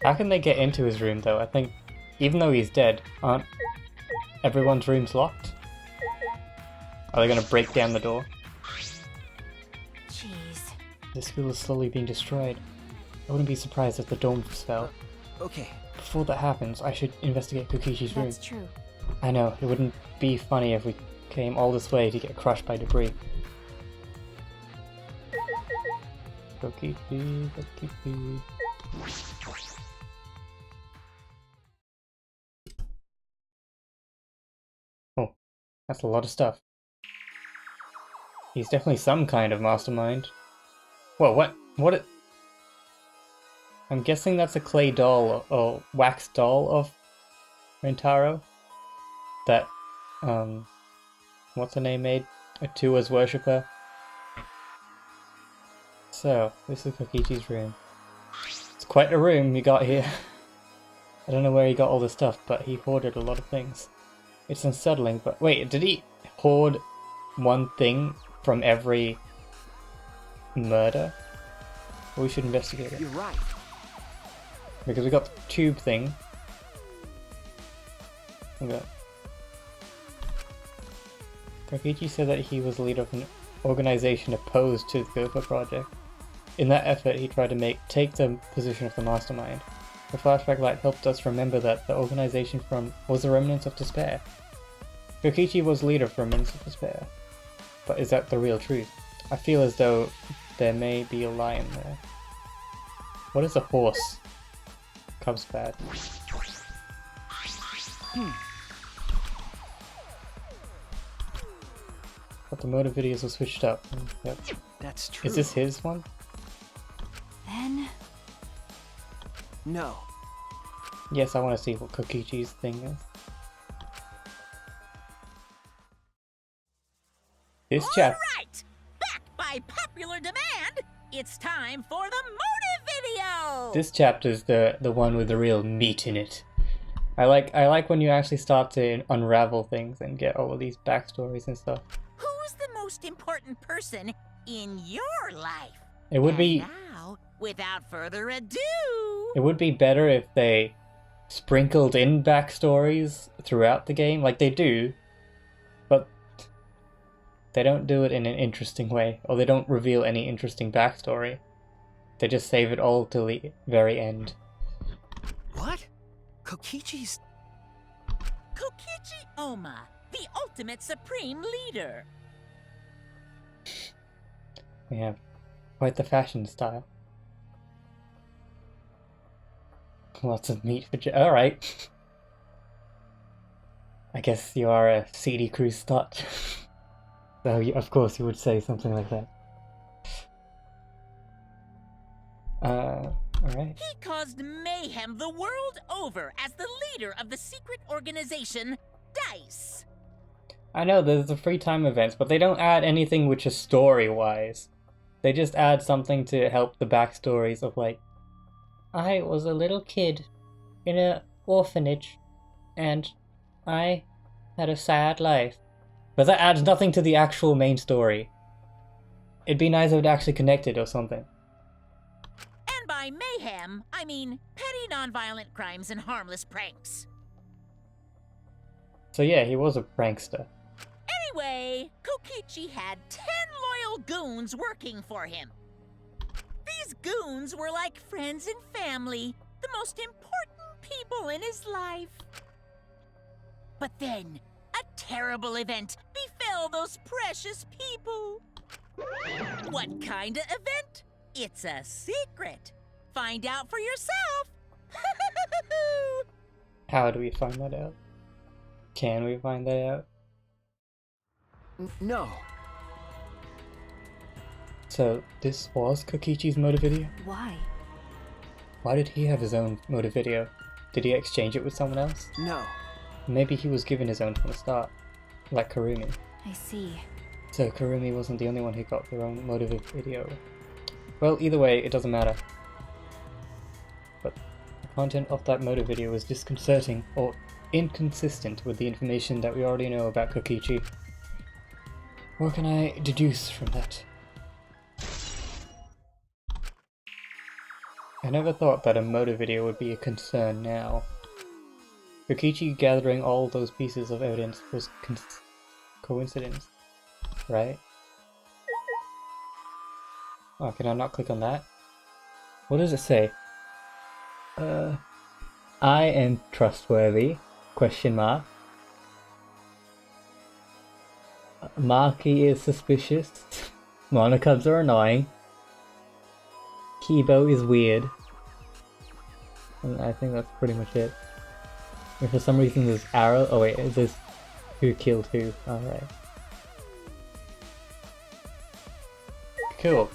How can they get into his room though? I think, even though he's dead, aren't everyone's rooms locked? Are they gonna break down the door? Jeez. The school is slowly being destroyed. I wouldn't be surprised if the dome fell. Okay. Before that happens, I should investigate Kokichi's room. That's true. I know, it wouldn't be funny if we came all this way to get crushed by debris. Kokichi, Kokichi. Oh, that's a lot of stuff. He's definitely some kind of mastermind. Whoa, what? I'm guessing that's a clay doll or wax doll of Rentaro. that what's her name made a Tua's worshipper. So this is Kokichi's room. It's quite a room he got here. I don't know where he got all this stuff, but he hoarded a lot of things. It's unsettling, but wait, did he hoard one thing from every murder? We should investigate it. You're right. Because we got the tube thing. Okay. Kokichi said that he was the leader of an organization opposed to the Gopher project. In that effort, he tried to take the position of the mastermind. The flashback light helped us remember that the organization was the Remnants of Despair. Kokichi was leader of Remnants of Despair. But is that the real truth? I feel as though there may be a lie in there. What is a horse? Cub's bad. But the motor videos were switched up. Yep. That's true. Is this his one? Then... No. Yes, I want to see what Kokichi's thing is. This chap. Alright! Back by popular demand, it's time for the motive video! This chapter's the one with the real meat in it. I like when you actually start to unravel things and get all of these backstories and stuff. Who's the most important person in your life? It would And be now, without further ado... it would be better if they sprinkled in backstories throughout the game, like they do, but they don't do it in an interesting way, or they don't reveal any interesting backstory. They just save it all till the very end. What? Kokichi's... Kokichi Oma, the ultimate supreme leader. We have quite the fashion style. Lots of meat for alright. I guess you are a CD Crew slut. So of course you would say something like that. Alright. He caused mayhem the world over as the leader of the secret organization, DICE. I know there's the free time events, but they don't add anything which is story-wise. They just add something to help the backstories of like, I was a little kid in an orphanage, and I had a sad life. But that adds nothing to the actual main story. It'd be nice if it actually connected or something. And by mayhem, I mean petty nonviolent crimes and harmless pranks. So yeah, he was a prankster. Anyway, Kokichi had 10 loyal goons working for him. These goons were like friends and family, the most important people in his life. But then, a terrible event befell those precious people. What kind of event? It's a secret. Find out for yourself. How do we find that out? Can we find that out? No. So this was Kokichi's motive video? Why? Why did he have his own motive video? Did he exchange it with someone else? No. Maybe he was given his own from the start, like Karumi. I see. So Karumi wasn't the only one who got their own motive video. Well, either way, it doesn't matter. But the content of that motive video was disconcerting or inconsistent with the information that we already know about Kokichi. What can I deduce from that? I never thought that a motive video would be a concern now. Kokichi gathering all those pieces of evidence was coincidence, right? Oh, can I not click on that? What does it say? I am trustworthy, question mark. Maki is suspicious. Monokubs are annoying. Kibo is weird. And I think that's pretty much it. And for some reason there's arrow. Oh wait, is this who killed who? Alright. Cool.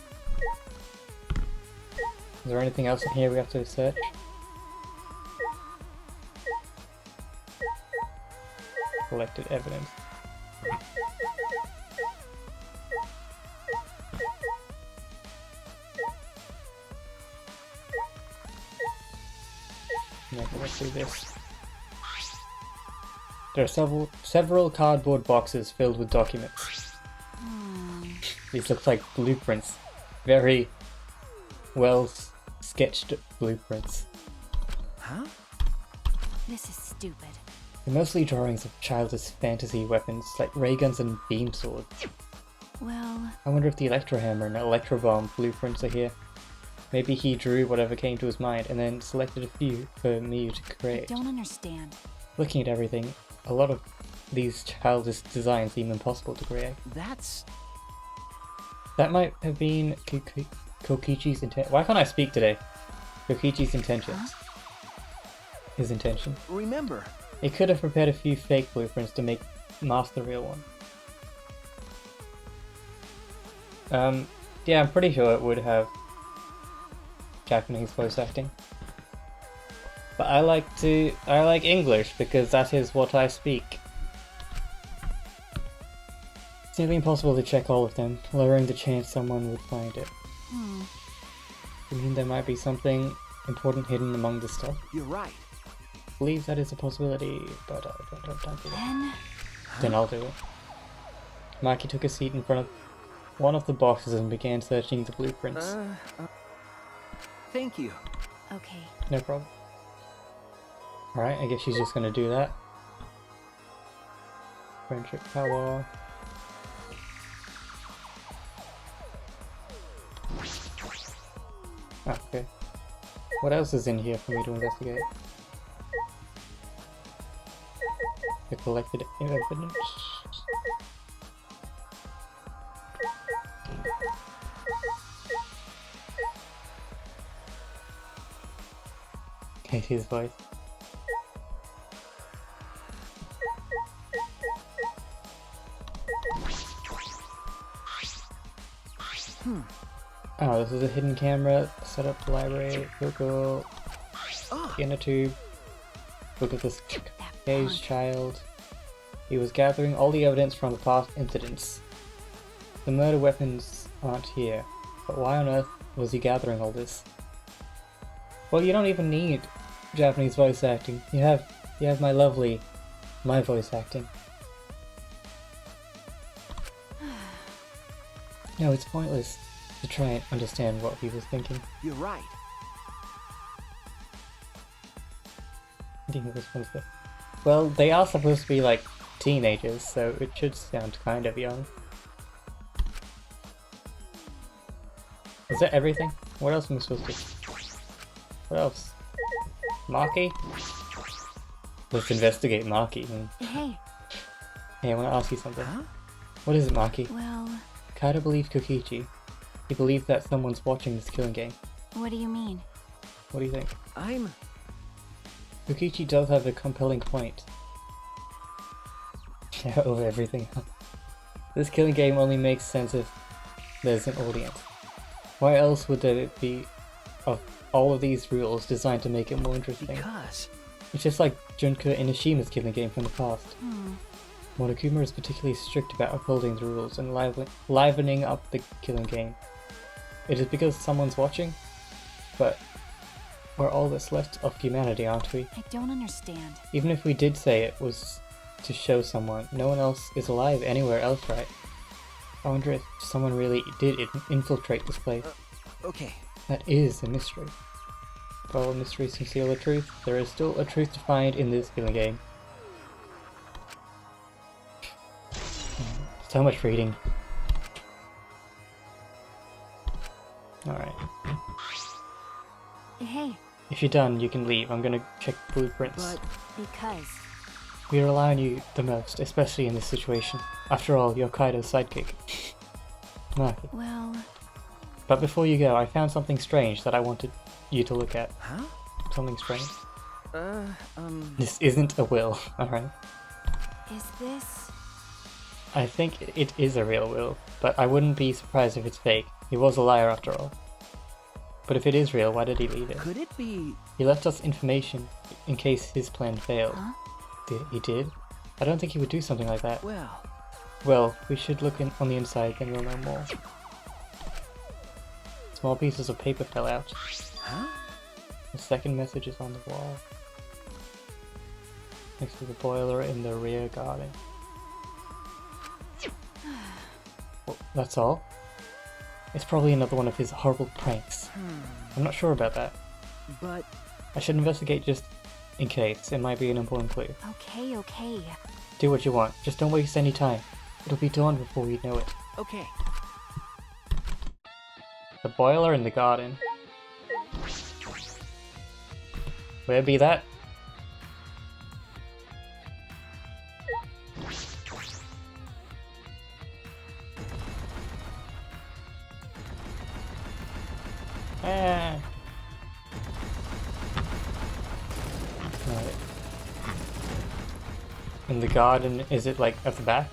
Is there anything else in here we have to search? collected evidence. Yeah, let's do this. There are several cardboard boxes filled with documents. These look like blueprints. Very well sketched blueprints. Huh? This is stupid. They're mostly drawings of childish fantasy weapons like ray guns and beam swords. Well, I wonder if the electro hammer and electro bomb blueprints are here. Maybe he drew whatever came to his mind and then selected a few for me to I create. don't understand. Looking at everything, a lot of these childish designs seem impossible to create. That might have been Kokichi's intent. Why can't I speak today? Kokichi's intentions. His intention. Remember, He could have prepared a few fake blueprints to mask the real one. Yeah, I'm pretty sure it would have Japanese voice acting. But I like English because that is what I speak. It's nearly impossible to check all of them, lowering the chance someone would find it. I mean, there might be something important hidden among the stuff. you're right. I believe that is a possibility, but I don't have time for that. Then I'll do it. Maki took a seat in front of one of the boxes and began searching the blueprints. Thank you. Okay. No problem. Alright, I guess she's just gonna do that. Friendship power. Ah, okay. What else is in here for me to investigate? The collected evidence. Hate his voice. Oh, this is a hidden camera. Set up the library. Google. In a tube. Look at this caged child. He was gathering all the evidence from the past incidents. The murder weapons aren't here, but why on earth was he gathering all this? Well, you don't even need Japanese voice acting. You have my voice acting. No, it's pointless to try and understand what he was thinking. You're right. Well, they are supposed to be like teenagers, so it should sound kind of young. Is that everything? What else am I supposed to? What else? Maki? Let's investigate Maki. Hey. Hey, I want to ask you something. Huh? What is it, Maki? Well, Kaido believed Kokichi. He believed that someone's watching this killing game. what do you mean? What do you think? Kokichi does have a compelling point. Over everything else. This killing game only makes sense if there's an audience. Why else would there be of all of these rules designed to make it more interesting? Because It's just like Junko Inishima's killing game from the past. Monokuma is particularly strict about upholding the rules and livening up the killing game. It is because someone's watching, but we're all that's left of humanity, aren't we? I don't understand. Even if we did say it was to show someone, no one else is alive anywhere else, right? I wonder if someone really did infiltrate this place. okay. That is a mystery. For all mysteries conceal the truth, there is still a truth to find in this killing game. So much reading. Alright. Hey, If you're done, you can leave. I'm gonna check blueprints. because We rely on you the most, especially in this situation. After all, you're Kaido's sidekick. Maki. well, But before you go, I found something strange that I wanted you to look at. Huh? Something strange. This isn't a will, alright? is this... I think it is a real will, but I wouldn't be surprised if it's fake. He was a liar after all. But if it is real, why did he leave it? Could it be? He left us information in case his plan failed. Huh? He did? I don't think he would do something like that. Well, Well, we should look on the inside, then we'll know more. Small pieces of paper fell out. huh? The second message is on the wall. Next to the boiler in the rear garden. Well, that's all? It's probably another one of his horrible pranks. I'm not sure about that. But I should investigate just in case. It might be an important clue. Okay, okay. Do what you want. Just don't waste any time. It'll be dawn before you know it. okay. The boiler in the garden. Where be that? Ah. Right. In the garden, is it like at the back?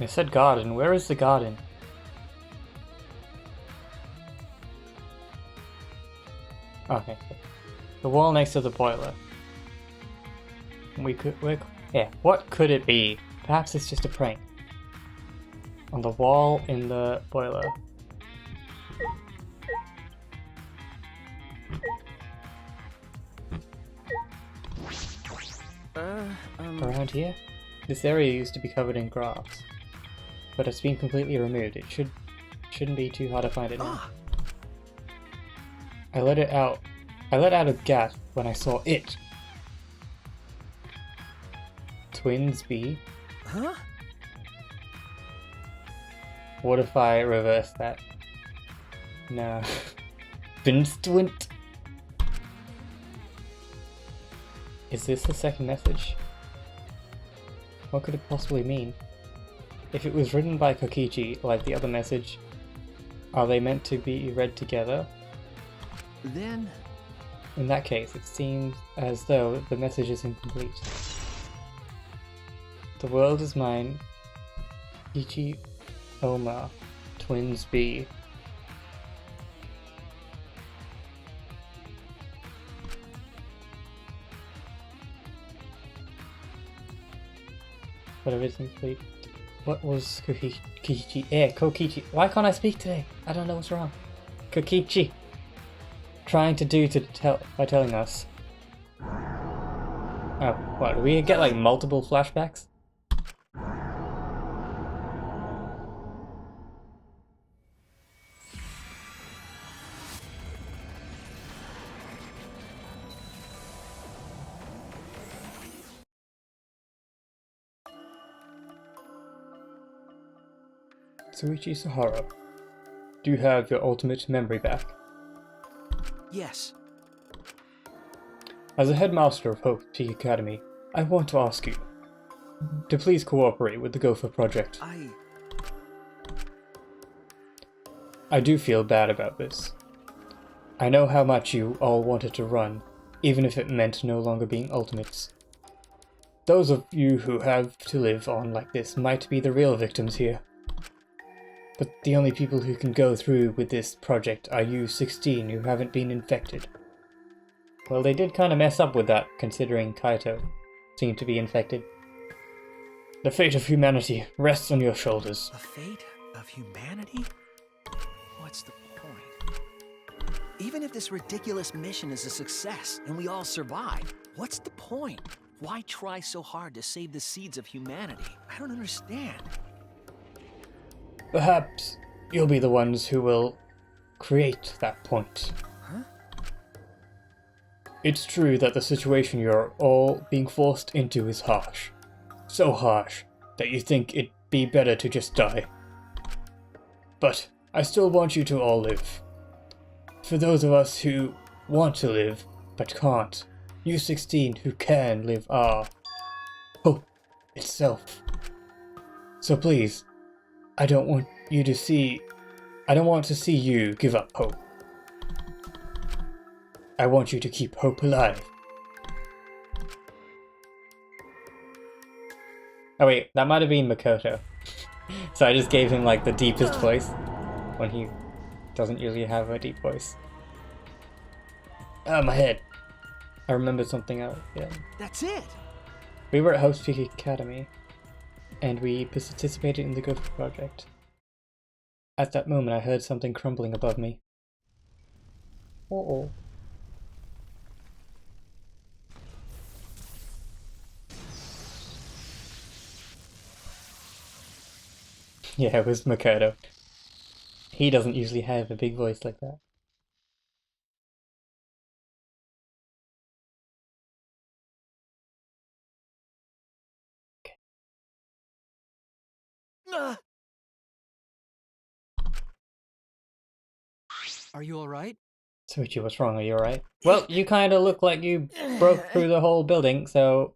It said garden. Where is the garden? Okay. The wall next to the boiler. Yeah, what could it be? Perhaps it's just a prank. On the wall in the boiler. Around here? This area used to be covered in grass, but it's been completely removed. It shouldn't be too hard to find it now. I let out a gasp when I saw it. Twins B. Huh? What if I reverse that? No. Vinstwint. Is this the second message? What could it possibly mean? If it was written by Kokichi, like the other message, are they meant to be read together? Then In that case, it seems as though the message is incomplete. The world is mine. Ichi Oma, Twins B. But everything's complete. What was Kokichi? Kokichi. Why can't I speak today? I don't know what's wrong. Kokichi trying to do by telling us. Oh, what? Do we get like multiple flashbacks? Tsuichi Sahara, do you have your ultimate memory back? yes. As a headmaster of Hope Peak Academy, I want to ask you to please cooperate with the Gopher Project. I do feel bad about this. I know how much you all wanted to run, even if it meant no longer being ultimates. Those of you who have to live on like this might be the real victims here. But the only people who can go through with this project are you 16 who haven't been infected. Well, they did kind of mess up with that, considering Kaito seemed to be infected. The fate of humanity rests on your shoulders. The fate of humanity? What's the point? Even if this ridiculous mission is a success and we all survive, what's the point? Why try so hard to save the seeds of humanity? I don't understand. Perhaps you'll be the ones who will create that point. Huh? It's true that the situation you're all being forced into is harsh. So harsh that you think it'd be better to just die. But I still want you to all live. For those of us who want to live but can't, you 16 who can live are hope itself. So please, I don't want to see you give up hope. I want you to keep hope alive. Oh wait, that might have been Makoto. So I just gave him like the deepest voice when he doesn't usually have a deep voice. Oh, my head. I remembered something else. Yeah. That's it! We were at Hope's Peak Academy, and we participated in the Gopher Project. At that moment, I heard something crumbling above me. Uh-oh. Yeah, it was Makoto. He doesn't usually have a big voice like that. Are you alright? Suichi, what's wrong? Are you alright? Well, you kinda look like you broke through the whole building, so...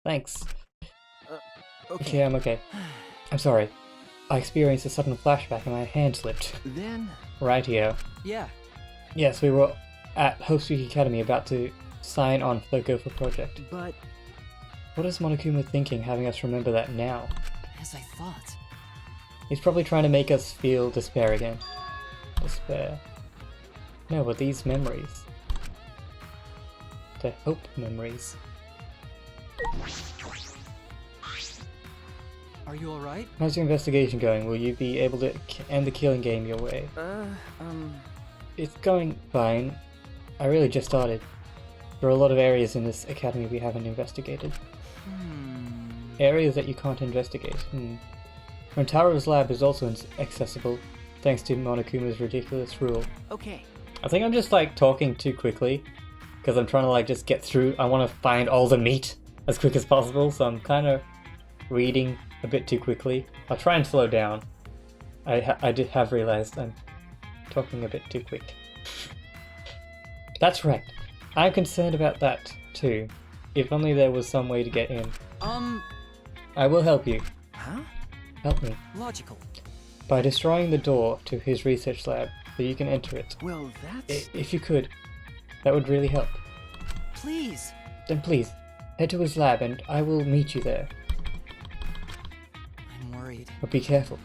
Thanks. Okay. Okay, I'm okay. I'm sorry. I experienced a sudden flashback and my hand slipped. Then... Rightio. Yeah. Yes, we were at Hope's Peak Academy about to sign on for the Gopher Project. But... What is Monokuma thinking having us remember that now? As I thought. He's probably trying to make us feel despair again. Despair. No, but these memories. The hope memories. Are you alright? How's your investigation going? Will you be able to end the killing game your way? It's going fine. I really just started. There are a lot of areas in this academy we haven't investigated. Areas that you can't investigate. Rintaro's lab is also accessible, thanks to Monokuma's ridiculous rule. Okay. I think I'm just like talking too quickly, because I'm trying to like just get through. I want to find all the meat as quick as possible, so I'm kind of reading a bit too quickly. I'll try and slow down. I have realized I'm talking a bit too quick. That's right. I'm concerned about that too. If only there was some way to get in. I will help you. Huh? Help me. Logical. By destroying the door to his research lab, so you can enter it. Well, that's... If you could, that would really help. Please. Then please, head to his lab and I will meet you there. I'm worried. But be careful.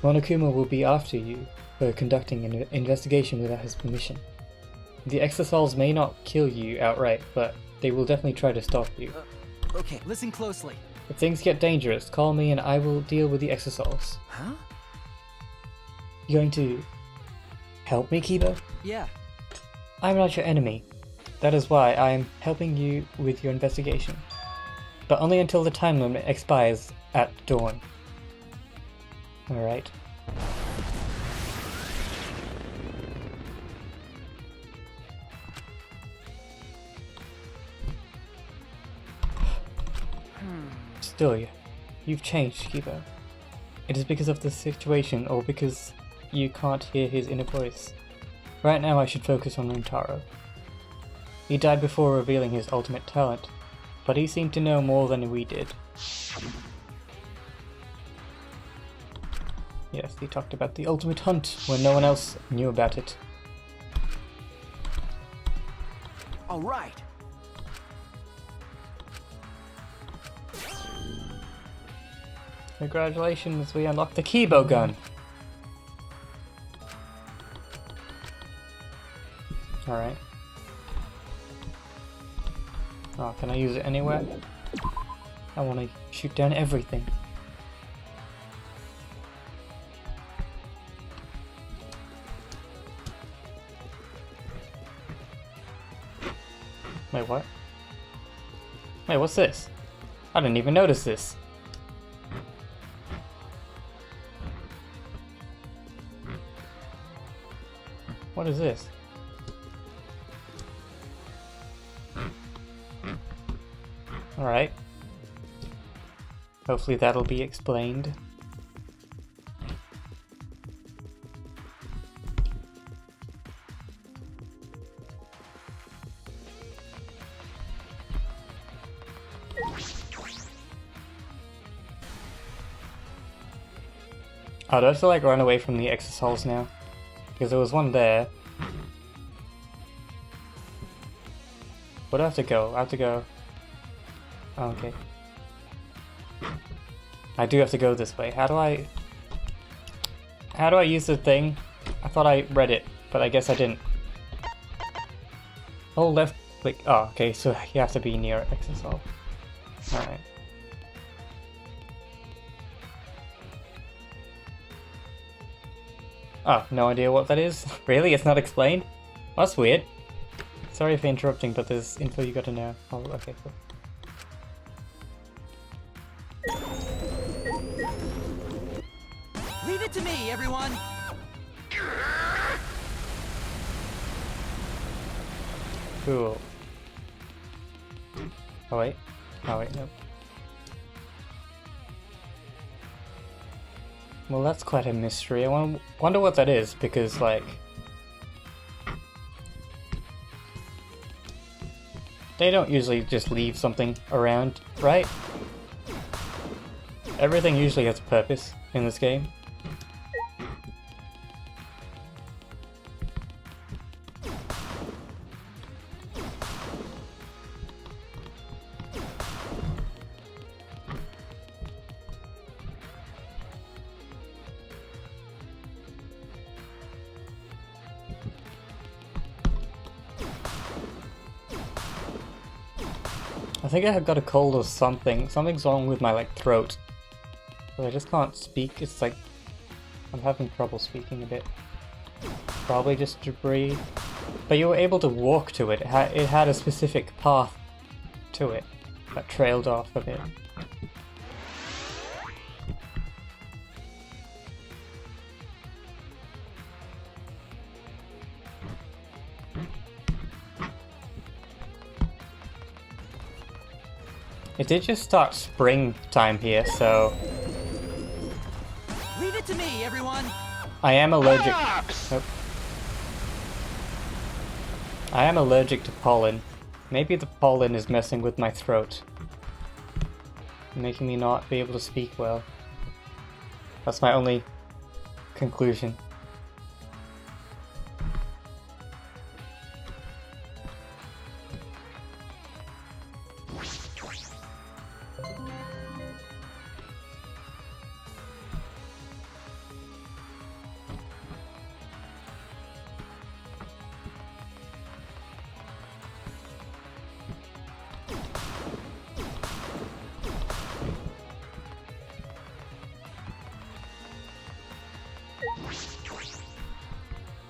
Monokuma will be after you for conducting an investigation without his permission. The Exosols may not kill you outright, but they will definitely try to stop you. Okay, listen closely. If things get dangerous, call me and I will deal with the Exosols. Huh? You going to help me, Kiba? Yeah. I'm not your enemy. That is why I am helping you with your investigation. But only until the time limit expires at dawn. Alright. Still, you've changed, Kiba. It is because of the situation or because you can't hear his inner voice. Right now I should focus on Rintaro. He died before revealing his ultimate talent, but he seemed to know more than we did. Yes, he talked about the ultimate hunt when no one else knew about it. All right. Congratulations, we unlocked the Kibo gun! Alright. Oh, can I use it anywhere? I want to shoot down everything. Wait, what? Wait, what's this? I didn't even notice this. What is this? Alright. Hopefully that'll be explained. Oh, do I have to like run away from the exosols now? Because there was one there. Where do I have to go? I have to go... Oh, okay. I do have to go this way. How do I use the thing? I thought I read it, but I guess I didn't. Hold left click. Oh, okay, so you have to be near XSL. Alright. Oh, no idea what that is? Really? It's not explained? Well, that's weird. Sorry for interrupting, but there's info you gotta know. Oh, okay, cool. Leave it to me, everyone! Cool. Oh wait. Oh wait, nope. Well, that's quite a mystery. I wonder what that is, because, like... they don't usually just leave something around, right? Everything usually has a purpose in this game. I think I have got a cold or something. Something's wrong with my like throat. But I just can't speak. It's like I'm having trouble speaking a bit. Probably just debris. But you were able to walk to it. It had a specific path to it that trailed off a bit. It did just start springtime here, so... Leave it to me, everyone! I am allergic... Oh. I am allergic to pollen. Maybe the pollen is messing with my throat. Making me not be able to speak well. That's my only conclusion.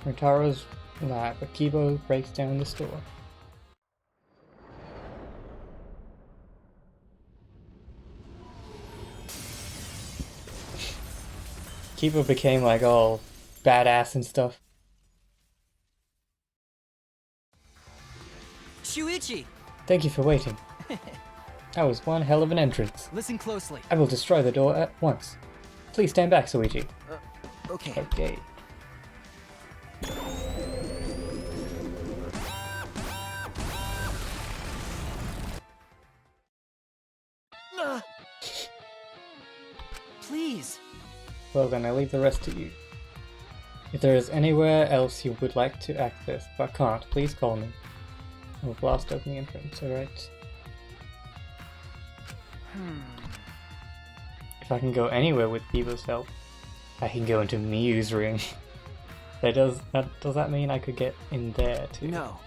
Rentaro's lab. Akibo breaks down the store. Akibo became like all badass and stuff. Shuichi! Thank you for waiting. That was one hell of an entrance. Listen closely. I will destroy the door at once. Please stand back, Suichi. Okay. Okay. Please. Well then, I leave the rest to you. If there is anywhere else you would like to access, but can't, please call me. I will blast open the entrance, alright? If I can go anywhere with Kibo's help, I can go into Miu's room. Does that mean I could get in there too? No.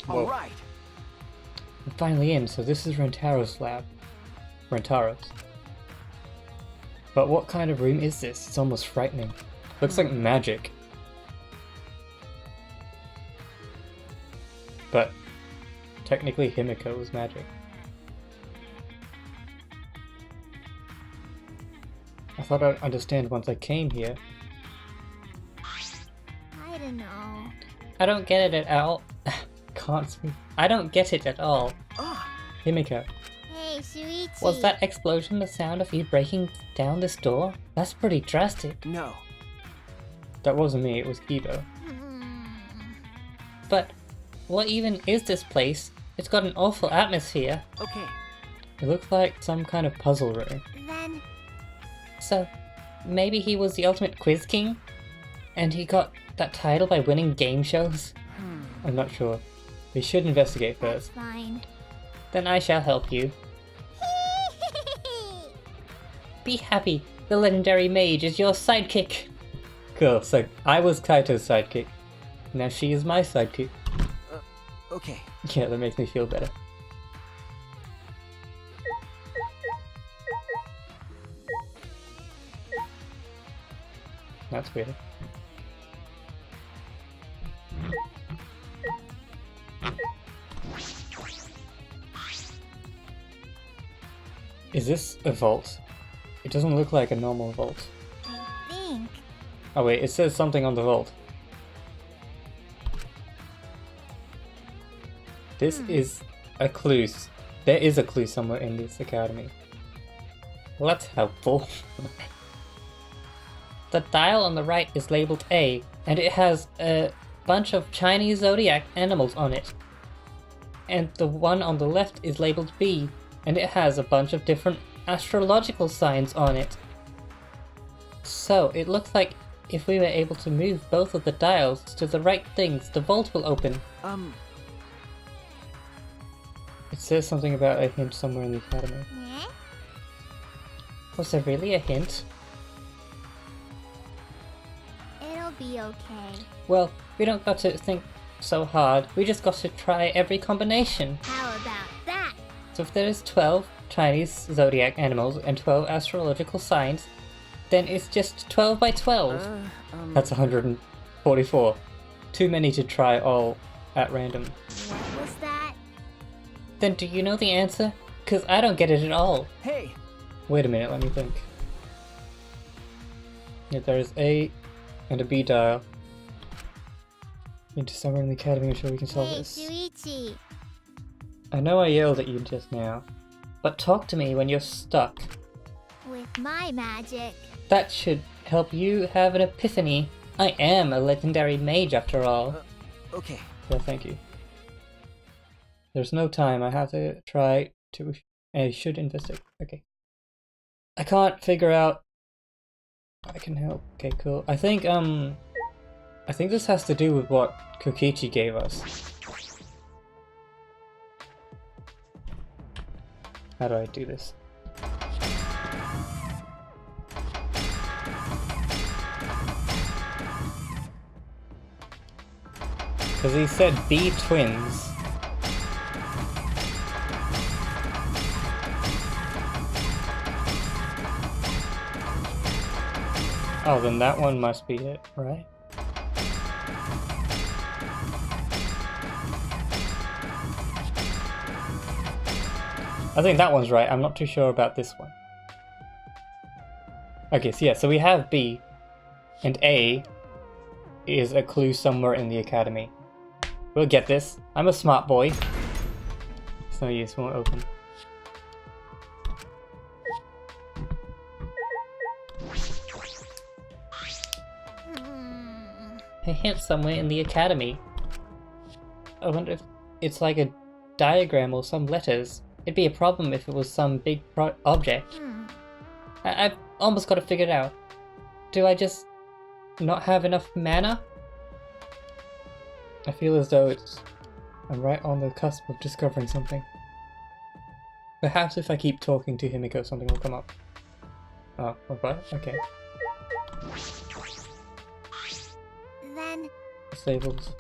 Whoa. All right. I'm finally in, so this is Rentaro's lab. Rentaro's. But what kind of room is this? It's almost frightening. Looks like magic. But technically Himiko was magic. I thought I'd understand once I came here. I don't know. I don't get it at all. Can't speak. I don't get it at all. Himiko. Hey, Shuichi. Was that explosion the sound of you breaking down this door? That's pretty drastic. No. That wasn't me, it was Kibo. But what even is this place? It's got an awful atmosphere. Okay. It looks like some kind of puzzle room. Then So, maybe he was the ultimate quiz king? And he got that title by winning game shows? I'm not sure. We should investigate That's first. fine. Then I shall help you. Be happy, the legendary mage is your sidekick! Cool, so I was Kaito's sidekick. Now she is my sidekick. Okay. Yeah, that makes me feel better. That's weird. Is this a vault? It doesn't look like a normal vault. I think. Oh wait, it says something on the vault. This is a clue. There is a clue somewhere in this academy. Well, that's helpful. The dial on the right is labeled A, and it has a bunch of Chinese zodiac animals on it. And the one on the left is labeled B, and it has a bunch of different astrological signs on it. So, it looks like if we were able to move both of the dials to the right things, the vault will open. It says something about a hint somewhere in the academy. Yeah? Was there really a hint? It'll be okay. Well, we don't got to think so hard, we just got to try every combination. How about that? So if there is 12 Chinese zodiac animals and 12 astrological signs, then it's just 12 by 12. That's 144. Too many to try all at random. What was that? Then do you know the answer? 'Cause I don't get it at all. Hey! Wait a minute, let me think. Yeah, there is A and a B dial. Into somewhere in the academy, I'm sure we can solve Hey, this. Shuichi. I know I yelled at you just now, but talk to me when you're stuck. With my magic. That should help you have an epiphany. I am a legendary mage after all. Okay. So thank you. There's no time, I have to try to... I should investigate. Okay. I can't figure out... I can help. Okay, cool. I think this has to do with what Kokichi gave us. How do I do this? Because he said B twins. Oh, then that one must be it, right? I think that one's right, I'm not too sure about this one. Okay, so yeah, so we have B, and A is a clue somewhere in the academy. We'll get this. I'm a smart boy. It's no use, won't open. A hint somewhere in the academy. I wonder if it's like a diagram or some letters. It'd be a problem if it was some big object. I've almost got it figured out. Do I just not have enough mana? I feel as though I'm right on the cusp of discovering something. Perhaps if I keep talking to Himiko, something will come up. Oh, what? Okay. Then... Disabled.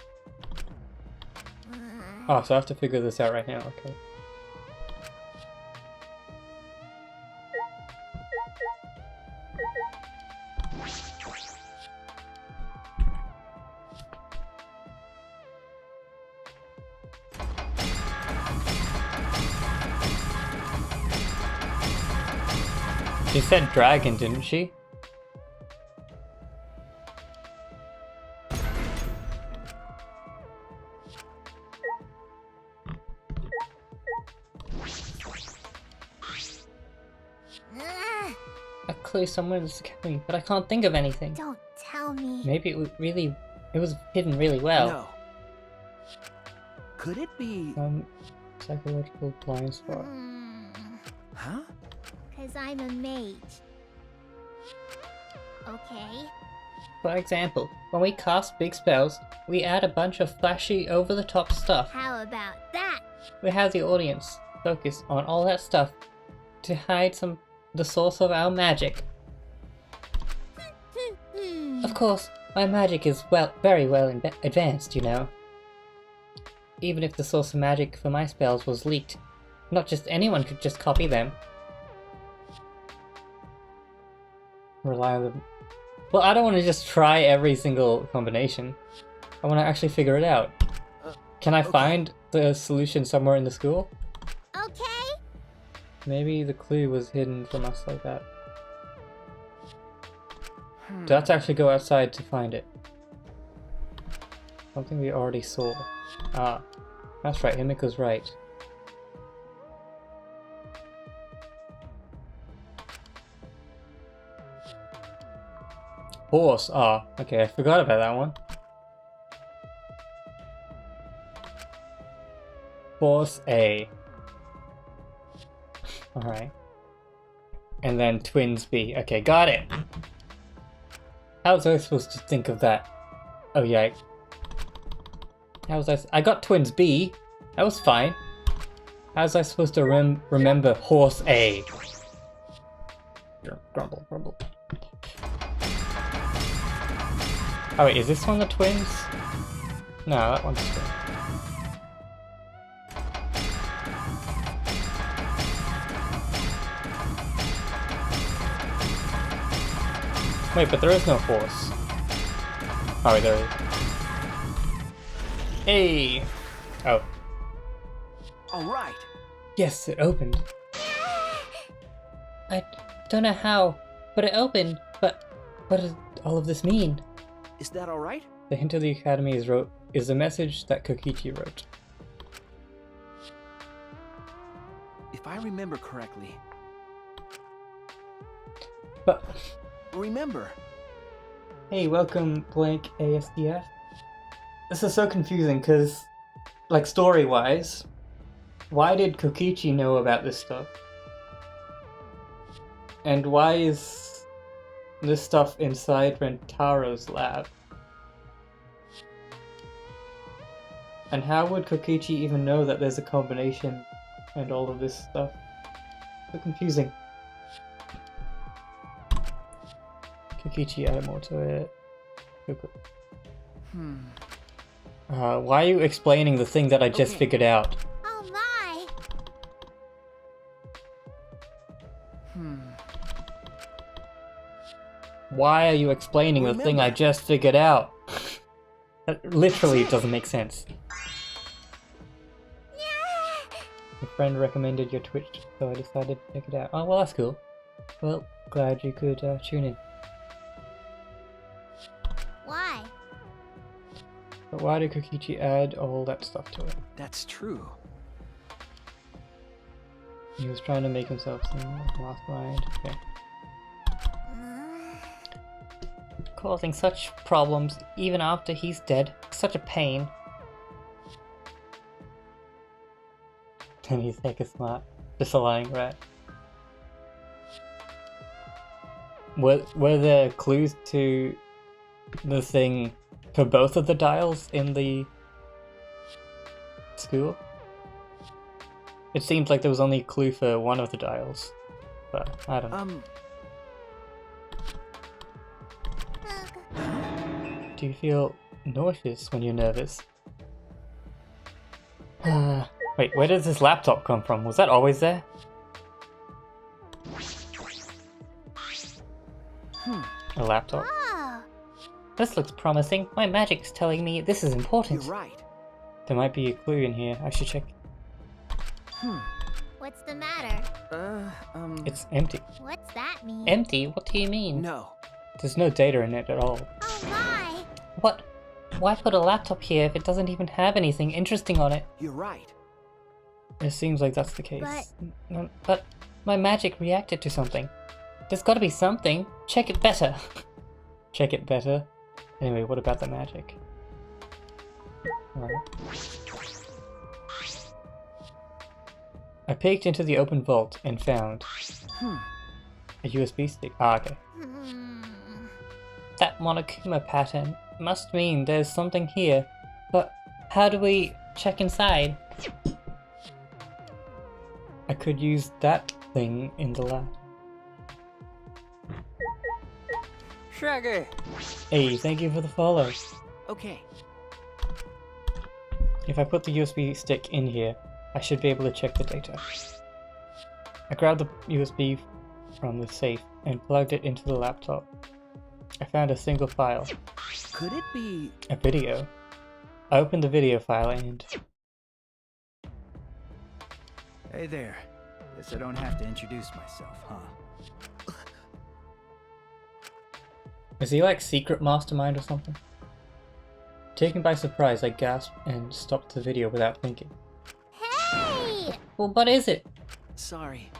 Oh, so I have to figure this out right now, okay. She said dragon, didn't she? A clue somewhere in this academy, but I can't think of anything. Don't tell me. Maybe it was hidden really well. No. Could it be... Some psychological blind spot. Huh? 'Cause I'm a mage. Okay. For example, when we cast big spells, we add a bunch of flashy, over-the-top stuff. How about that? We have the audience focus on all that stuff to hide the source of our magic. Of course, my magic is very well advanced, you know. Even if the source of magic for my spells was leaked, not just anyone could just copy them. Rely on them. Well, I don't want to just try every single combination. I want to actually figure it out. Can I find the solution somewhere in the school? Okay. Maybe the clue was hidden from us like that. Let's actually go outside to find it. Something we already saw. Ah, that's right, Himiko's right. Horse, ah, okay, I forgot about that one. Force A. Alright. And then twins B. Okay, got it! How was I supposed to think of that? Oh yeah. How was I got twins B. That was fine. How was I supposed to remember horse A? Grumble, grumble. Oh wait, is this one the twins? No, that one's twins. Wait, but there is no horse. Oh wait, there is. Hey! Oh. Alright. Yes, it opened. I don't know how, but it opened. But what does all of this mean? Is that alright? The hint of the Academy is a message that Kokichi wrote. If I remember correctly. But remember. Hey, welcome, blank ASDF. This is so confusing because, like, story-wise, why did Kokichi know about this stuff? And why is this stuff inside Rentaro's lab? And how would Kokichi even know that there's a combination and all of this stuff? So confusing. Kokichi added more to it. Why are you explaining the thing that I just figured out? Oh my! Why are you explaining the thing I just figured out? That literally doesn't make sense. A friend recommended your Twitch, so I decided to check it out. Oh, well, that's cool. Well, glad you could tune in. Why? But why did Kokichi add all that stuff to it? That's true. He was trying to make himself seem like a mastermind. Okay. Causing such problems even after he's dead. Such a pain. And he's like a smart, just a lying rat. Were there clues to the thing for both of the dials in the school? It seems like there was only a clue for one of the dials, but I don't know. Do you feel nauseous when you're nervous? Wait, where does this laptop come from? Was that always there? A laptop? Oh, This looks promising. My magic's telling me this is important. You're right. There might be a clue in here. I should check. what's the matter? It's empty. What's that mean? Empty? What do you mean? No. There's no data in it at all. Oh my! What? Why put a laptop here if it doesn't even have anything interesting on it? You're right. It seems like that's the case. But my magic reacted to something. There's gotta be something. Check it better. Check it better? Anyway, what about the magic? Alright. I peeked into the open vault and found a USB stick. Ah, okay. Monokuma pattern must mean there's something here, but how do we check inside? I could use that thing in the lab. Shaggy! Hey, thank you for the follow. Okay. If I put the USB stick in here, I should be able to check the data. I grabbed the USB from the safe and plugged it into the laptop. I found a single file. Could it be... A video. I opened the video file and... Hey there. Guess I don't have to introduce myself, huh? Is he like secret mastermind or something? Taken by surprise, I gasped and stopped the video without thinking. Hey! Well, what is it? Sorry.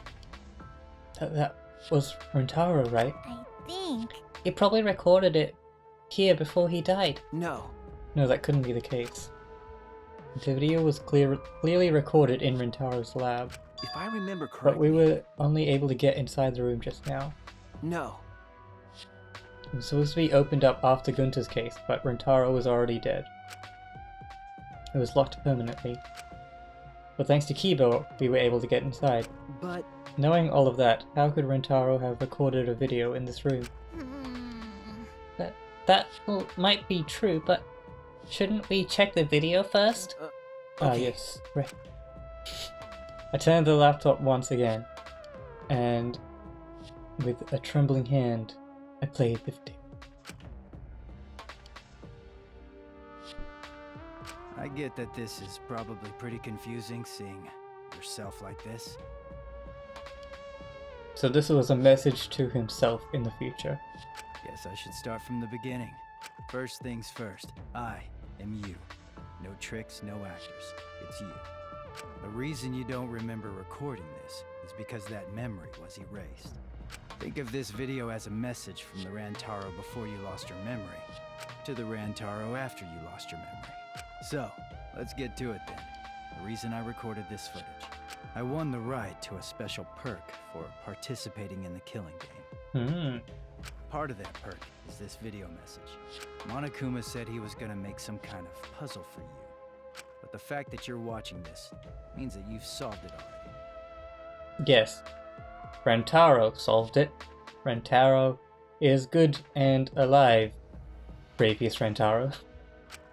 That was Rentaro, right? I think. He probably recorded it here before he died. No. No, that couldn't be the case. The video was clearly recorded in Rentaro's lab, If I remember correctly... but we were only able to get inside the room just now. No. It was supposed to be opened up after Gunter's case, but Rentaro was already dead. It was locked permanently. But thanks to Kibo, we were able to get inside. But... Knowing all of that, how could Rentaro have recorded a video in this room? That might be true, but shouldn't we check the video first? Ah, okay. yes. Right. I turned the laptop once again, and with a trembling hand, I played the video. I get that this is probably pretty confusing seeing yourself like this. So this was a message to himself in the future. Guess I should start from the beginning. First things first, I am you. No tricks, no actors. It's you. The reason you don't remember recording this is because that memory was erased. Think of this video as a message from the Rantaro before you lost your memory, to the Rantaro after you lost your memory. So, let's get to it then. The reason I recorded this footage. I won the right to a special perk for participating in the killing game. Part of that perk is this video message. Monokuma said he was gonna make some kind of puzzle for you. But the fact that you're watching this means that you've solved it already. Yes. Rentaro solved it. Rentaro is good and alive. Previous Rentaro.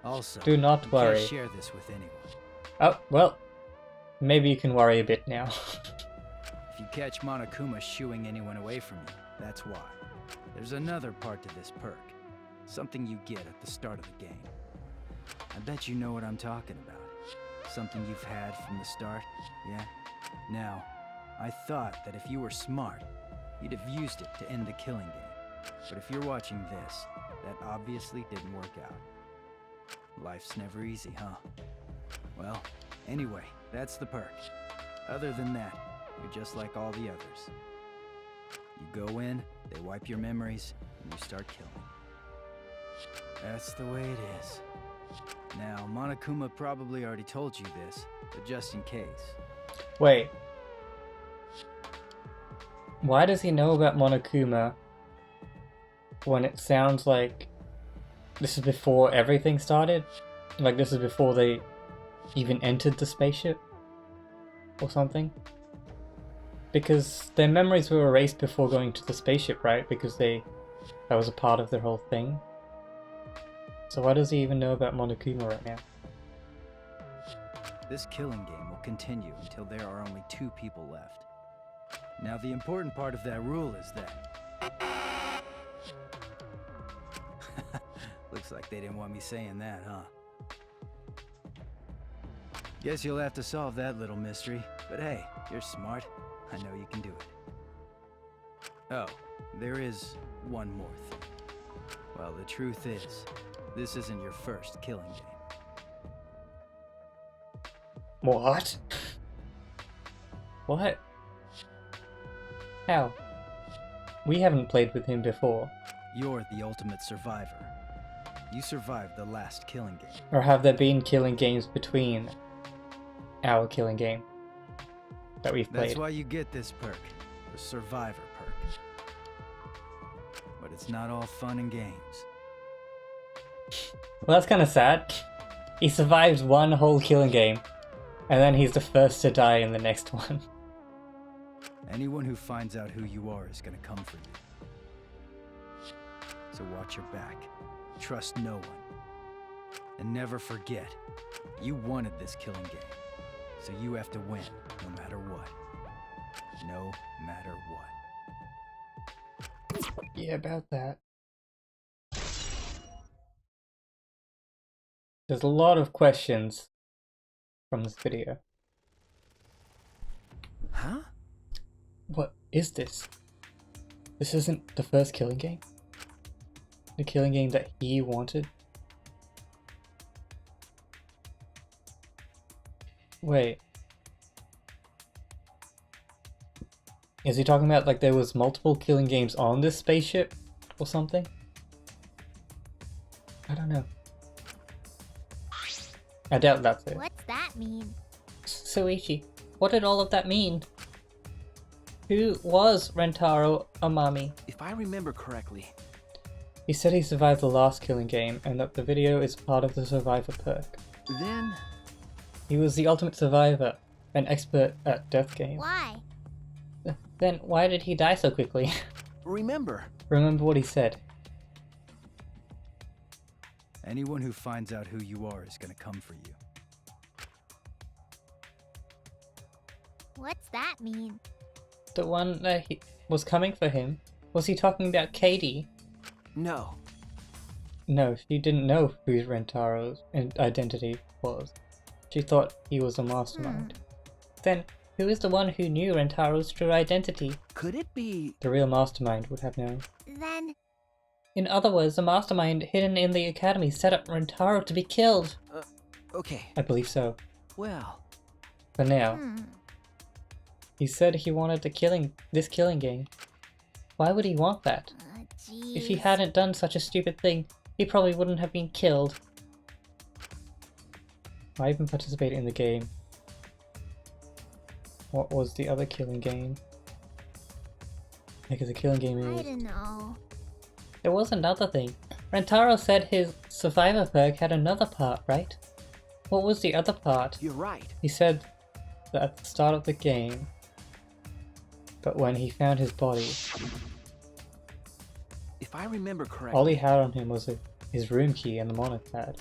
Also, Do not you worry. can't share this with anyone. Oh, well. Maybe you can worry a bit now. If you catch Monokuma shooing anyone away from you, that's why. There's another part to this perk. Something you get at the start of the game. I bet you know what I'm talking about. Something you've had from the start, yeah? Now, I thought that if you were smart, you'd have used it to end the killing game. But if you're watching this, that obviously didn't work out. Life's never easy, huh? Well, anyway, that's the perk. Other than that, you're just like all the others. You go in, they wipe your memories, and you start killing. That's the way it is. Now, Monokuma probably already told you this, but just in case. Wait. Why does he know about Monokuma when it sounds like this is before everything started? Like this is before they even entered the spaceship? Or something? Because their memories were erased before going to the spaceship, right? Because that was a part of their whole thing. So why does he even know about Monokuma right now? This killing game will continue until there are only 2 people left. Now the important part of that rule is that... Looks like they didn't want me saying that, huh? Guess you'll have to solve that little mystery. But hey, you're smart. I know you can do it. Oh, there is one more thing. Well, the truth is, this isn't your first killing game. What? What? How? We haven't played with him before. You're the ultimate survivor. You survived the last killing game. Or have there been killing games between our killing game that we've played? That's why you get this perk, the Survivor perk. But it's not all fun and games. Well, that's kind of sad. He survived one whole killing game, and then he's the first to die in the next one. Anyone who finds out who you are is gonna come for you. So watch your back. Trust no one. And never forget, you wanted this killing game. So you have to win, no matter what. No matter what. Yeah, about that. There's a lot of questions from this video. Huh? What is this? This isn't the first killing game? The killing game that he wanted? Wait. Is he talking about like there was multiple killing games on this spaceship or something? I don't know. I doubt that's it. What's that mean? Suichi, what did all of that mean? Who was Rentaro Amami? If I remember correctly, He said he survived the last killing game and that the video is part of the survivor perk. then He was the ultimate survivor, an expert at death games. Why? Then why did he die so quickly? remember. Remember what he said. Anyone who finds out who you are is gonna come for you. What's that mean? The one that he was coming for him? Was he talking about Katie? No. No, she didn't know who Rentaro's identity was. She thought he was a mastermind. Then, who is the one who knew Rentaro's true identity? Could it be? The real mastermind would have known. Then, In other words, the mastermind hidden in the academy set up Rentaro to be killed. Okay. I believe so. Well, For now. He said he wanted this killing game. Why would he want that? If he hadn't done such a stupid thing, he probably wouldn't have been killed. Why even participate in the game? What was the other killing game? Because the killing game I is... don't know. There was another thing. Rentaro said his survivor perk had another part, right? What was the other part? you're right. He said that at the start of the game, but when he found his body, If I remember correctly, all he had on him was his room key and the monopad.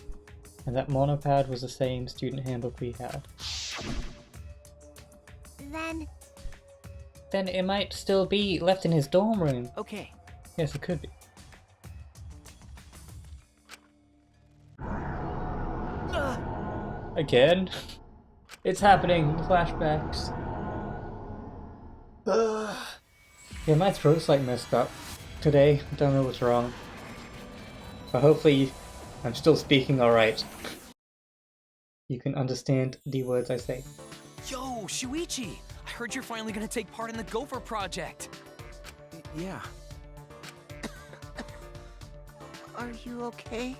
And that monopad was the same student handbook we had. Then it might still be left in his dorm room. okay. Yes, it could be. Again? It's happening. Flashbacks. Yeah, my throat's like messed up today. I don't know what's wrong. But hopefully I'm still speaking alright. You can understand the words I say. Yo, Shuichi! I heard you're finally gonna take part in the Gopher project! Yeah. Are you okay?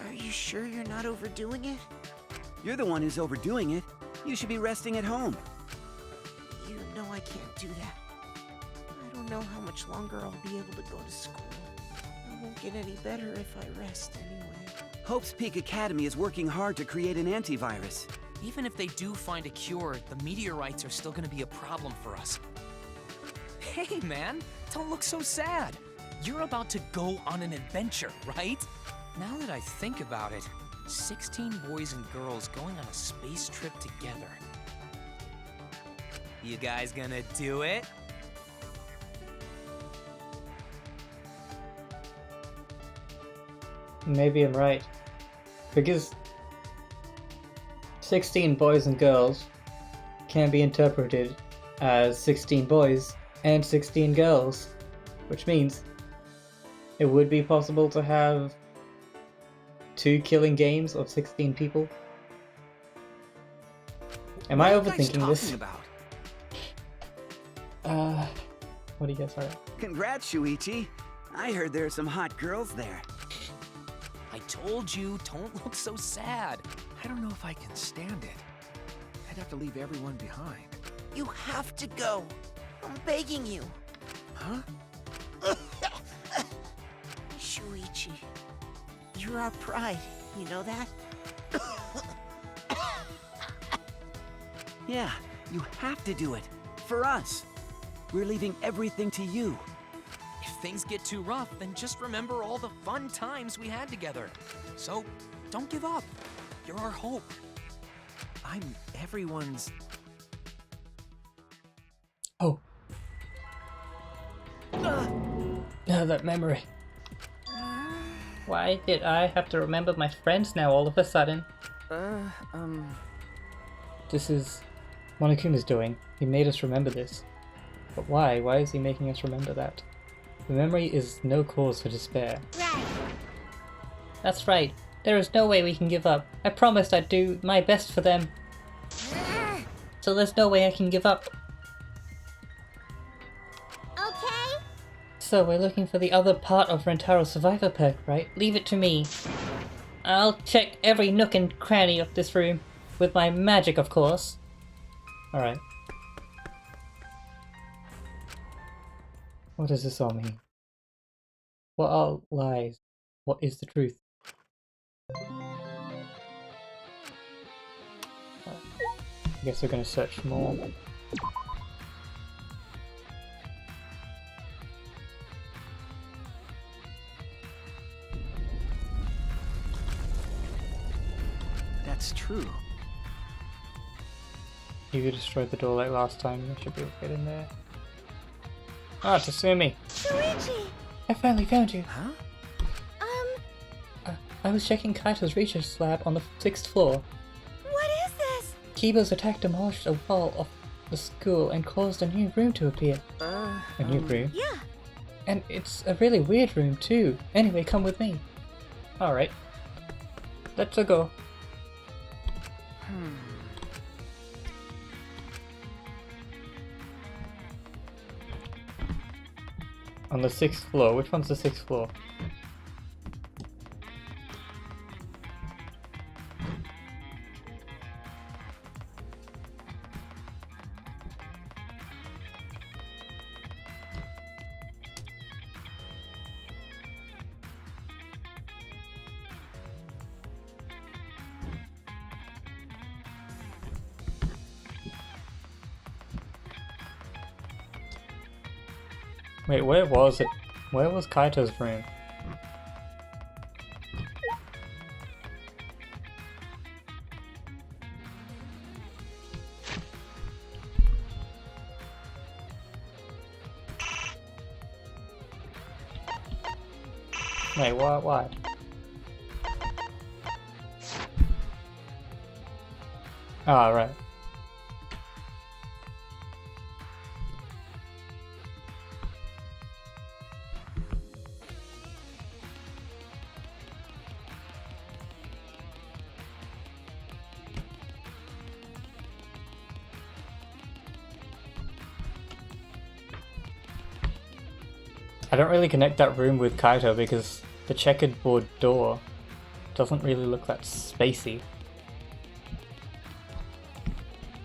Are you sure you're not overdoing it? You're the one who's overdoing it. You should be resting at home. You know I can't do that. I don't know how much longer I'll be able to go to school. I won't get any better if I rest anyway. Hope's Peak Academy is working hard to create an antivirus. Even if they do find a cure, the meteorites are still gonna be a problem for us. Hey man, don't look so sad. You're about to go on an adventure, right? Now that I think about it, 16 boys and girls going on a space trip together. You guys gonna do it? Maybe I'm right. Because 16 boys and girls can be interpreted as 16 boys and 16 girls, which means it would be possible to have 2 killing games of 16 people. Am I overthinking this? About? What do you guys say? Congrats, Shuichi. I heard there are some hot girls there. I told you, don't look so sad. I don't know if I can stand it. I'd have to leave everyone behind. You have to go. I'm begging you. Huh? Shuichi, You're our pride, you know that? Yeah, you have to do it. For us. We're leaving everything to you. If things get too rough, then just remember all the fun times we had together. So, don't give up. You're our hope. I'm everyone's... Oh. That memory. Why did I have to remember my friends now all of a sudden? This is Monokuma's doing. He made us remember this. But why? Why is he making us remember that? The memory is no cause for despair. Right. That's right. There is no way we can give up. I promised I'd do my best for them. So there's no way I can give up. Okay. So we're looking for the other part of Rentaro's Survivor perk, right? Leave it to me. I'll check every nook and cranny of this room. With my magic, of course. Alright. What does this all mean? What are lies? What is the truth? I guess we're gonna search more. That's true. You destroyed the door like last time, you should be able to get in there. Ah, Tatsumi! Shuichi! I finally found you! Huh? I was checking Kaito's research lab on the 6th floor. What is this? Kibo's attack demolished a wall of the school and caused a new room to appear. A new room? Yeah. And it's a really weird room too. Anyway, come with me. Alright. Let's go. On the 6th floor. Which one's the 6th floor? Wait, where was it? Where was Kaito's room? Wait, why? Ah, right. I don't really connect that room with Kaito because the checkered board door doesn't really look that spacey.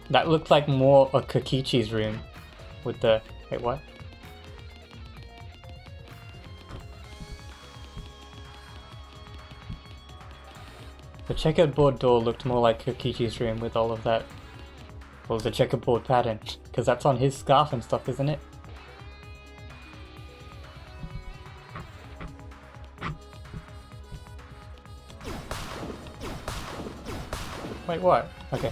That looked like more a Kokichi's room with the... wait, what? The checkered board door looked more like Kokichi's room with all of that... well, the checkerboard pattern, because that's on his scarf and stuff, isn't it? Wait, what? Okay.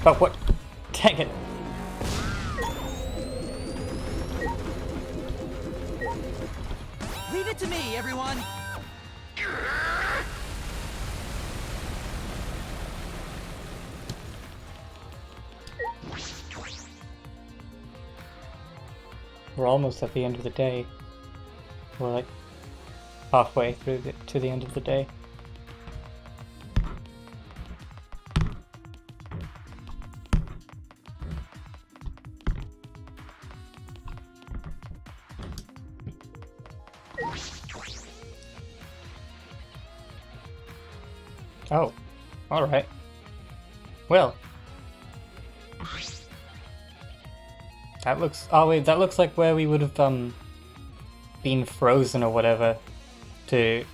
Oh, what? Dang it. Leave it to me, everyone! We're almost at the end of the day. We're like halfway through to the end of the day. Oh, alright. Well. That looks... Oh wait, that looks like where we would have, been frozen or whatever to,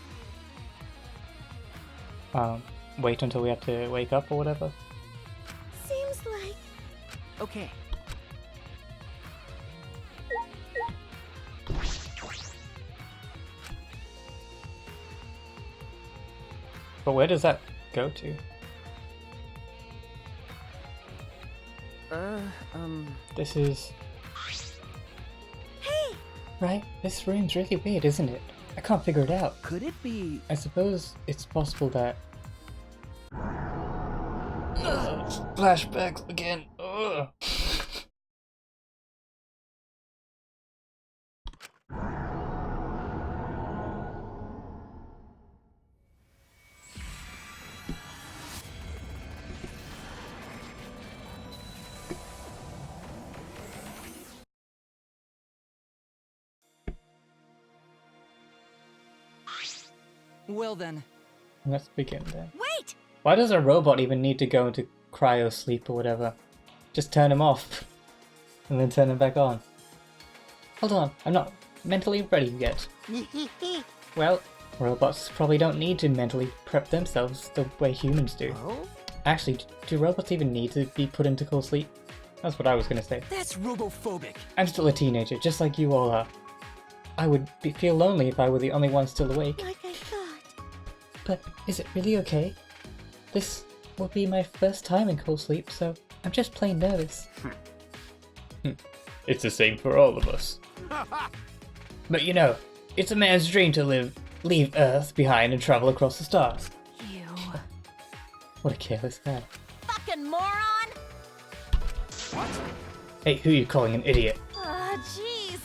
wait until we have to wake up or whatever. Seems like... Okay. But where does that go to? This is... Hey! Right? This room's really weird, isn't it? I can't figure it out. Could it be... I suppose it's possible that... flashbacks again. Ugh. Well then. Let's begin then. Wait! Why does a robot even need to go into cryo sleep or whatever? Just turn him off. And then turn him back on. Hold on, I'm not mentally ready yet. Well, robots probably don't need to mentally prep themselves the way humans do. Oh? Actually, do robots even need to be put into cold sleep? That's what I was gonna say. That's robophobic. I'm still a teenager, just like you all are. I would feel lonely if I were the only one still awake. Like I thought. But is it really okay? This will be my first time in cold sleep, so I'm just plain nervous. It's the same for all of us. But you know, it's a man's dream to leave Earth behind and travel across the stars. You. What a careless guy. Fucking moron! Hey, who are you calling an idiot? Ah, jeez.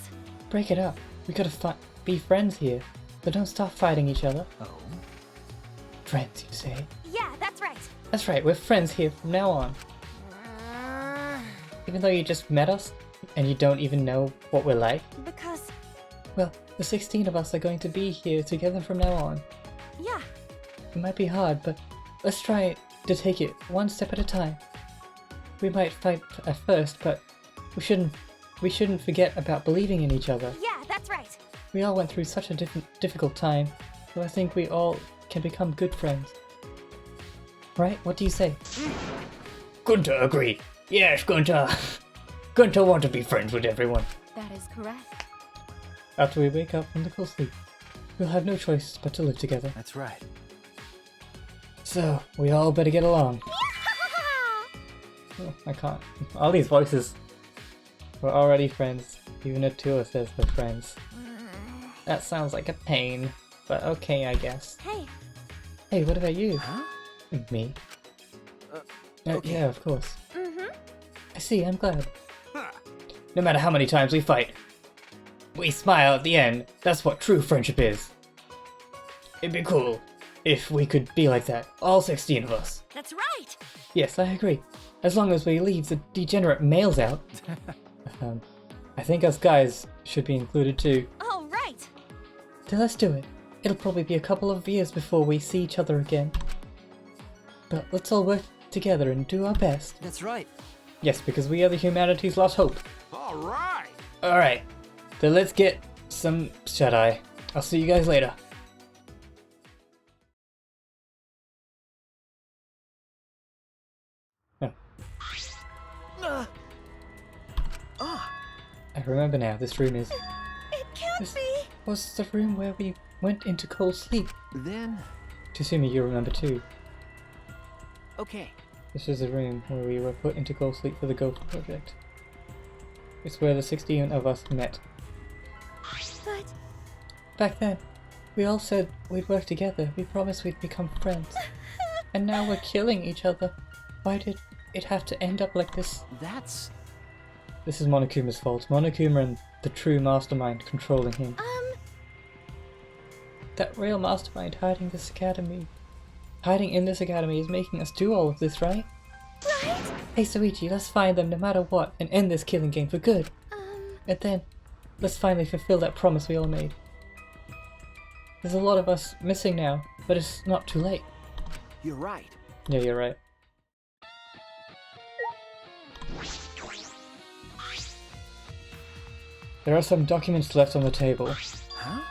Break it up. We gotta be friends here, but don't stop fighting each other. Oh? Friends, you say? Yeah, that's right. That's right, we're friends here from now on. Even though you just met us, and you don't even know what we're like? Because... Well, the 16 of us are going to be here together from now on. yeah. It might be hard, but let's try to take it one step at a time. We might fight at first, but we shouldn't forget about believing in each other. Yeah, that's right. We all went through such a difficult time, so I think we all can become good friends. Right? What do you say? Gunter agree. Yes, Gunter. Gunter want to be friends with everyone. That is correct. After we wake up from the cold sleep, we'll have no choice but to live together. That's right. So, we all better get along. Oh, I can't. All these voices. We're already friends. Even if two of us says we're friends. That sounds like a pain. But okay, I guess. Hey. Hey, what about you? Huh? Me? Okay. Yeah, of course. Mm-hmm. I see, I'm glad. No matter how many times we fight, we smile at the end. That's what true friendship is. It'd be cool if we could be like that, all 16 of us. That's right. Yes, I agree. As long as we leave the degenerate males out. I think us guys should be included too. All right. So let's do it. It'll probably be a couple of years before we see each other again. But let's all work together and do our best. That's right. Yes, because we are the humanity's lost hope. All right. Alright, then let's get some shut-eye. I'll see you guys later. I remember now, this room is... It can't This be. was the room where we went into cold sleep. Then... Tsumi, you remember too. Okay. This is the room where we were put into cold sleep for the Ghost Project. It's where the 16 of us met. But... Back then, we all said we'd work together. We promised we'd become friends. And now we're killing each other. Why did it have to end up like this? That's... This is Monokuma's fault. Monokuma and the true mastermind controlling him. That real mastermind hiding in this academy is making us do all of this, right? Right? Hey Soichi, let's find them no matter what and end this killing game for good. And then, let's finally fulfill that promise we all made. There's a lot of us missing now, but it's not too late. You're right. Yeah, you're right. There are some documents left on the table. Huh?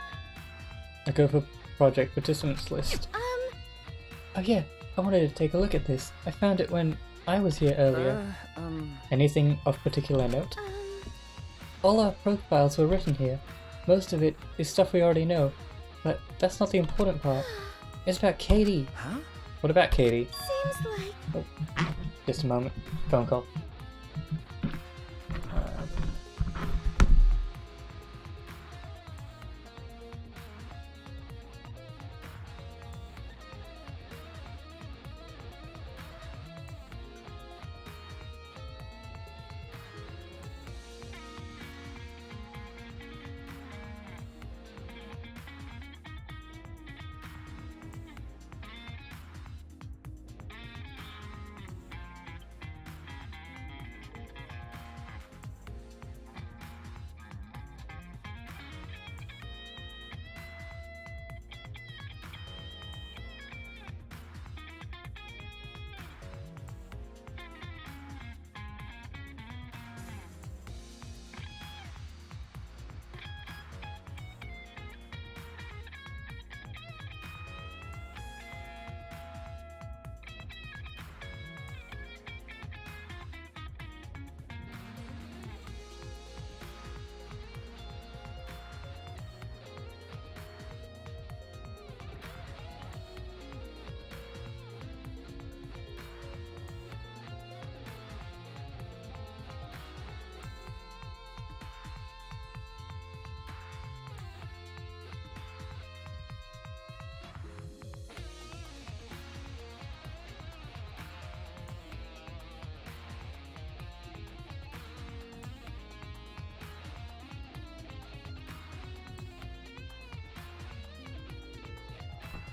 A Gopher project participants list. Oh yeah, I wanted to take a look at this. I found it when I was here earlier. Anything of particular note? All our profiles were written here. Most of it is stuff we already know, but that's not the important part. It's about Katie. Huh? What about Katie? Seems like... Oh, just a moment. Phone call.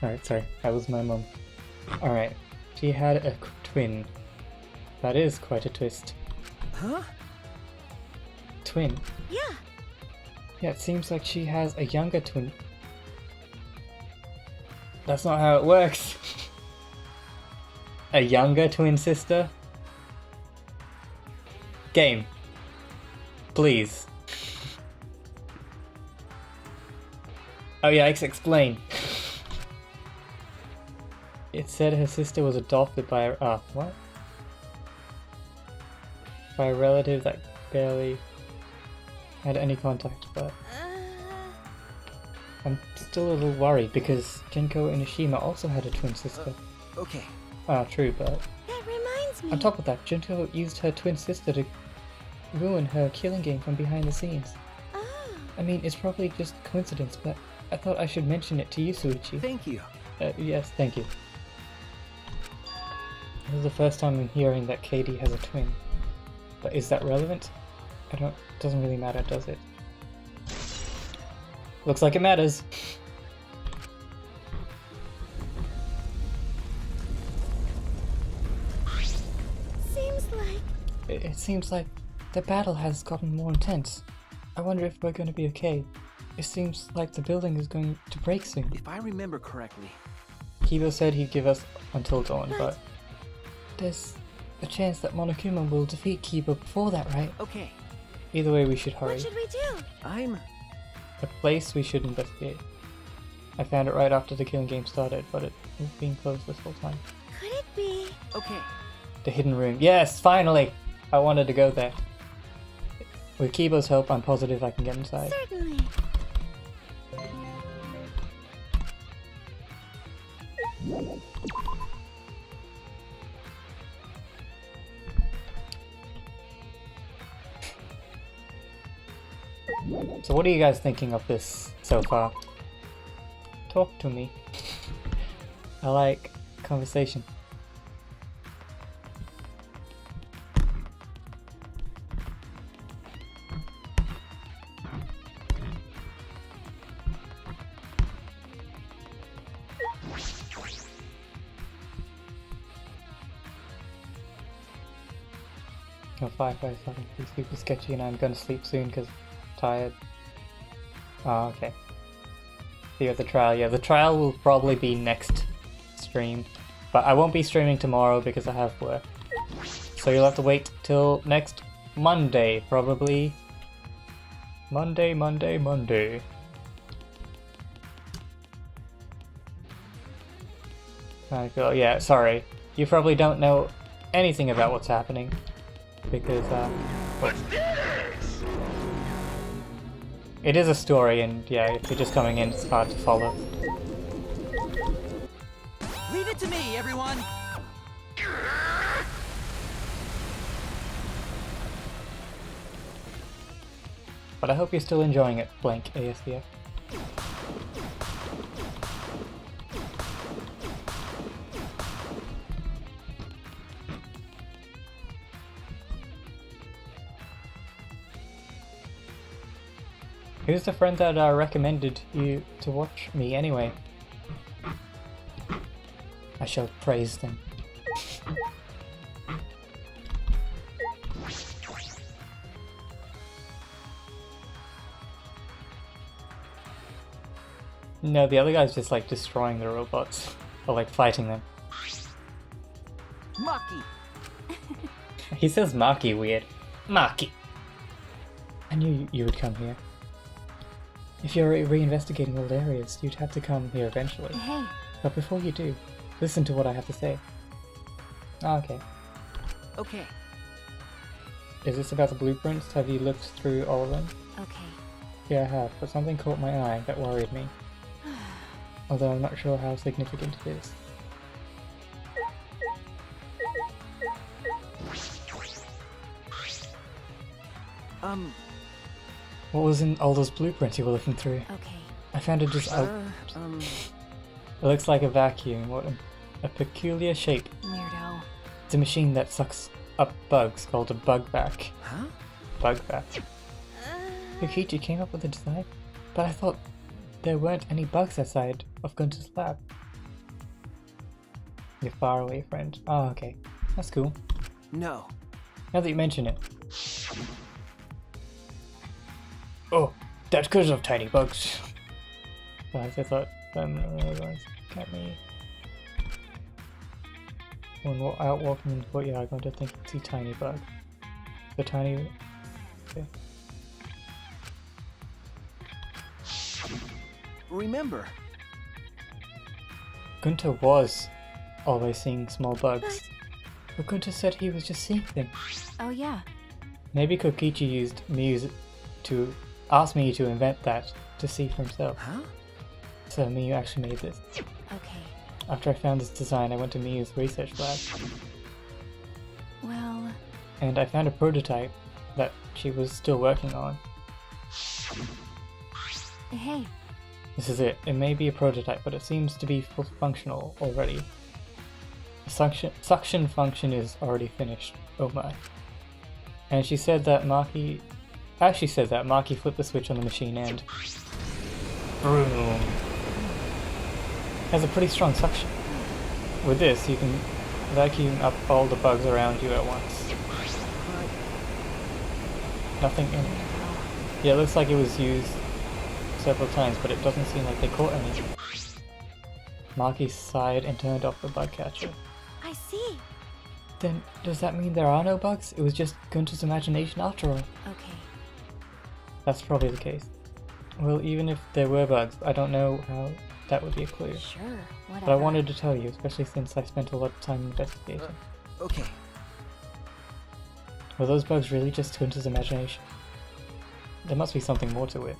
Alright, sorry. That was my mum. Alright. She had a twin. That is quite a twist. Huh? Twin? Yeah. Yeah, it seems like she has a younger twin. That's not how it works. A younger twin sister? Game. Please. Oh yeah, explain. It said her sister was adopted by a what? By a relative that barely had any contact, but I'm still a little worried because Junko and Ishima also had a twin sister. Okay. Ah, true, but That reminds me. on top of that, Junko used her twin sister to ruin her killing game from behind the scenes. Oh. I mean, it's probably just coincidence, but I thought I should mention it to you, Suichi. Thank you. Yes, thank you. This is the first time I'm hearing that Katie has a twin. But is that relevant? Doesn't really matter, does it? Looks like it matters. Seems like... It seems like the battle has gotten more intense. I wonder if we're going to be okay. It seems like the building is going to break soon. If I remember correctly... Kibo said he'd give us until dawn, but there's a chance that Monokuma will defeat Kiba before that, right? Okay. Either way, we should hurry. What should we do? A place we should investigate. I found it right after the killing game started, but it was being closed this whole time. Could it be? Okay. The hidden room. Yes, finally! I wanted to go there. With Kibo's help, I'm positive I can get inside. Certainly. So what are you guys thinking of this so far? Talk to me. I like conversation. No, Firefly starting to be super sketchy and I'm gonna sleep soon because I'm tired. Oh, okay. See you at the trial. Yeah, the trial will probably be next stream. But I won't be streaming tomorrow because I have work. So you'll have to wait till next Monday, probably. Monday. Yeah, sorry. You probably don't know anything about what's happening. Because, it is a story, and yeah, if you're just coming in, it's hard to follow. Leave it to me, everyone! But I hope you're still enjoying it, blank ASDF. Who's the friend that recommended you to watch me anyway? I shall praise them. No, the other guy's just like destroying the robots. Or like fighting them. Maki! He says Maki weird. Maki! I knew you would come here. If you're reinvestigating old areas, you'd have to come here eventually. Hey. But before you do, listen to what I have to say. Oh, okay. Okay. Is this about the blueprints? Have you looked through all of them? Okay. Yeah, I have, but something caught my eye that worried me. Although I'm not sure how significant it is. What was in all those blueprints you were looking through? Okay. I found it just It looks like a vacuum. What a peculiar shape. Weirdo. It's a machine that sucks up bugs called a bug vac. Huh? Bug vac. Yukichi came up with the design, but I thought there weren't any bugs outside of Gunter's lab. You're far away, friend. Oh, okay. That's cool. No. Now that you mention it. Oh, that's because of tiny bugs. Guys, I thought get me. When out walking in the courtyard, I'm going to think it's a tiny bug. The tiny. Okay. Remember. Gunter was always seeing small bugs. But Gunter said he was just seeing them. Oh yeah. Maybe Kokichi used Muse to ask me to invent that to see for himself. Huh? So Miyu actually made this. Okay. After I found this design, I went to Miyu's research lab. Well... And I found a prototype that she was still working on. Hey. This is it. It may be a prototype, but it seems to be functional already. The suction function is already finished. Oh my. And she said that Maki flipped the switch on the machine and... Boom! Has a pretty strong suction. With this, you can vacuum up all the bugs around you at once. Nothing in it. Yeah, it looks like it was used several times, but it doesn't seem like they caught any. Maki sighed and turned off the bug catcher. I see. Then, does that mean there are no bugs? It was just Gunter's imagination after all. Okay. That's probably the case. Well, even if there were bugs, I don't know how that would be a clue. Sure, whatever. But I wanted to tell you, especially since I spent a lot of time investigating. Okay. Were those bugs really just Gunter's imagination? There must be something more to it.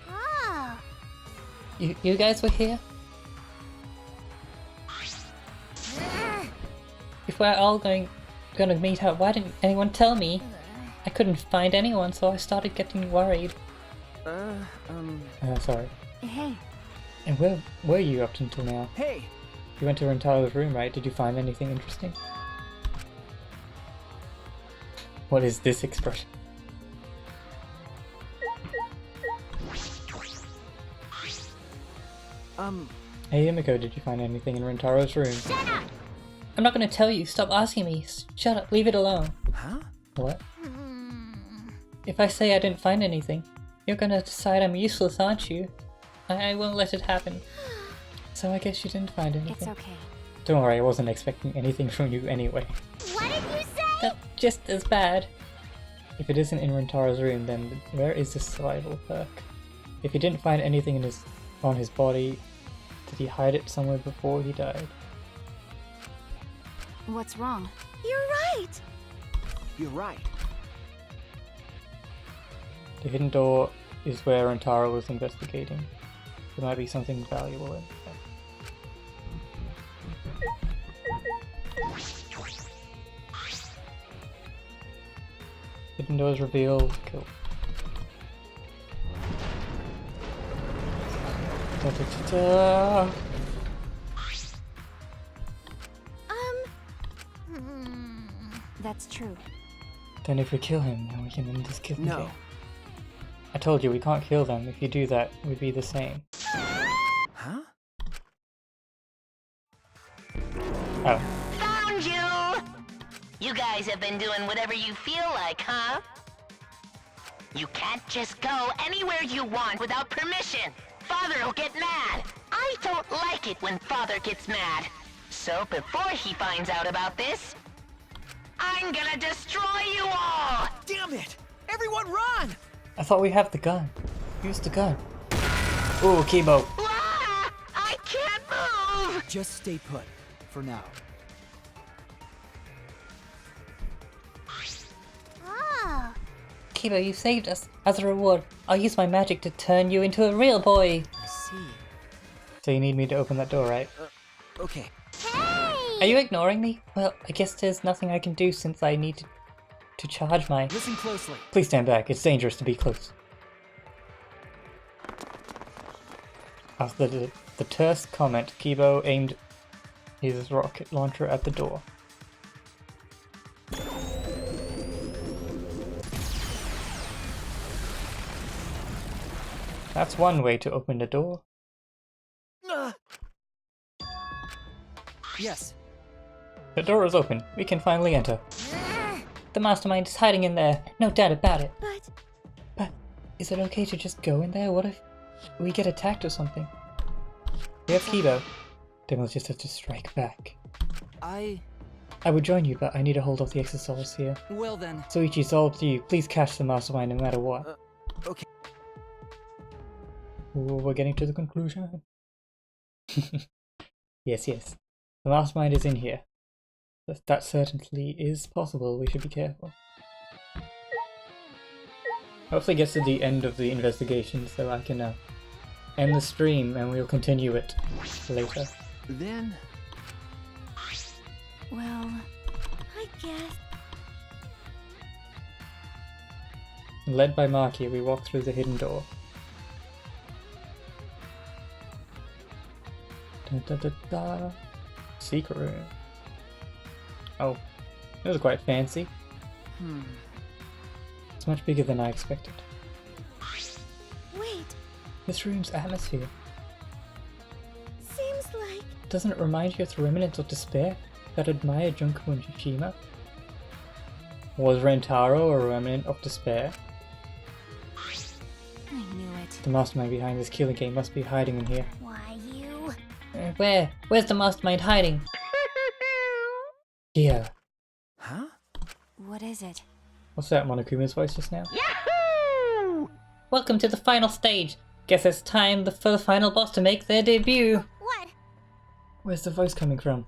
Ah. You guys were here? If we're all gonna meet up, why didn't anyone tell me? I couldn't find anyone, so I started getting worried. Sorry. Hey. And where were you up until now? Hey! You went to Rentaro's room, right? Did you find anything interesting? What is this expression? Hey Himiko, did you find anything in Rentaro's room? Shut up! I'm not gonna tell you, stop asking me. Shut up, leave it alone. Huh? What? If I say I didn't find anything, you're gonna decide I'm useless, aren't you? I won't let it happen. So I guess you didn't find anything. It's okay. Don't worry, I wasn't expecting anything from you anyway. What did you say? That's just as bad. If it isn't in Rentaro's room, then where is this survival perk? If he didn't find anything on his body, did he hide it somewhere before he died? What's wrong? You're right. You're right. The hidden door is where Rentaro was investigating. There might be something valuable in there. Hidden doors revealed. Cool. Da, da, da, da. That's true. Then if we kill him, then we can end this killing No. game. I told you, we can't kill them. If you do that, we'd be the same. Huh? Oh. Found you! You guys have been doing whatever you feel like, huh? You can't just go anywhere you want without permission. Father'll get mad. I don't like it when Father gets mad. So before he finds out about this, I'm gonna destroy you all! Damn it! Everyone run! I thought we have the gun. Use the gun. Ooh, Kibo. Ah, I can't move! Just stay put. For now. Oh. Kibo, you saved us. As a reward, I'll use my magic to turn you into a real boy. I see. So you need me to open that door, right? Okay. Are you ignoring me? Well, I guess there's nothing I can do since I need to charge my... Listen closely. Please stand back. It's dangerous to be close. After the terse comment, Kibo aimed his rocket launcher at the door. That's one way to open the door. Yes. The door is open. We can finally enter. The mastermind is hiding in there. No doubt about it. But is it okay to just go in there? What if we get attacked or something? We have Kibo. Then we'll just have to strike back. I would join you, but I need to hold off the exercise here. Well then. Soichi, it's all up to you. Please catch the mastermind no matter what. Okay. Ooh, we're getting to the conclusion. Yes. The mastermind is in here. That certainly is possible. We should be careful. Hopefully it gets to the end of the investigation so I can end the stream and we'll continue it later. Then... Well, I guess. Led by Maki, we walk through the hidden door. Da, da, da, da. Secret room. Oh, it was quite fancy. It's much bigger than I expected. Wait, This room's atmosphere, seems like. doesn't it remind you of the remnants of despair that admire Junko and Shishima? Was Rentaro a remnant of despair? I knew it. The mastermind behind this killing game must be hiding in here. Why, you? Where? Where's the mastermind hiding? Here. Huh? What is it? What's that, Monokuma's voice just now? Yahoo! Welcome to the final stage! Guess it's time for the final boss to make their debut! What? Where's the voice coming from?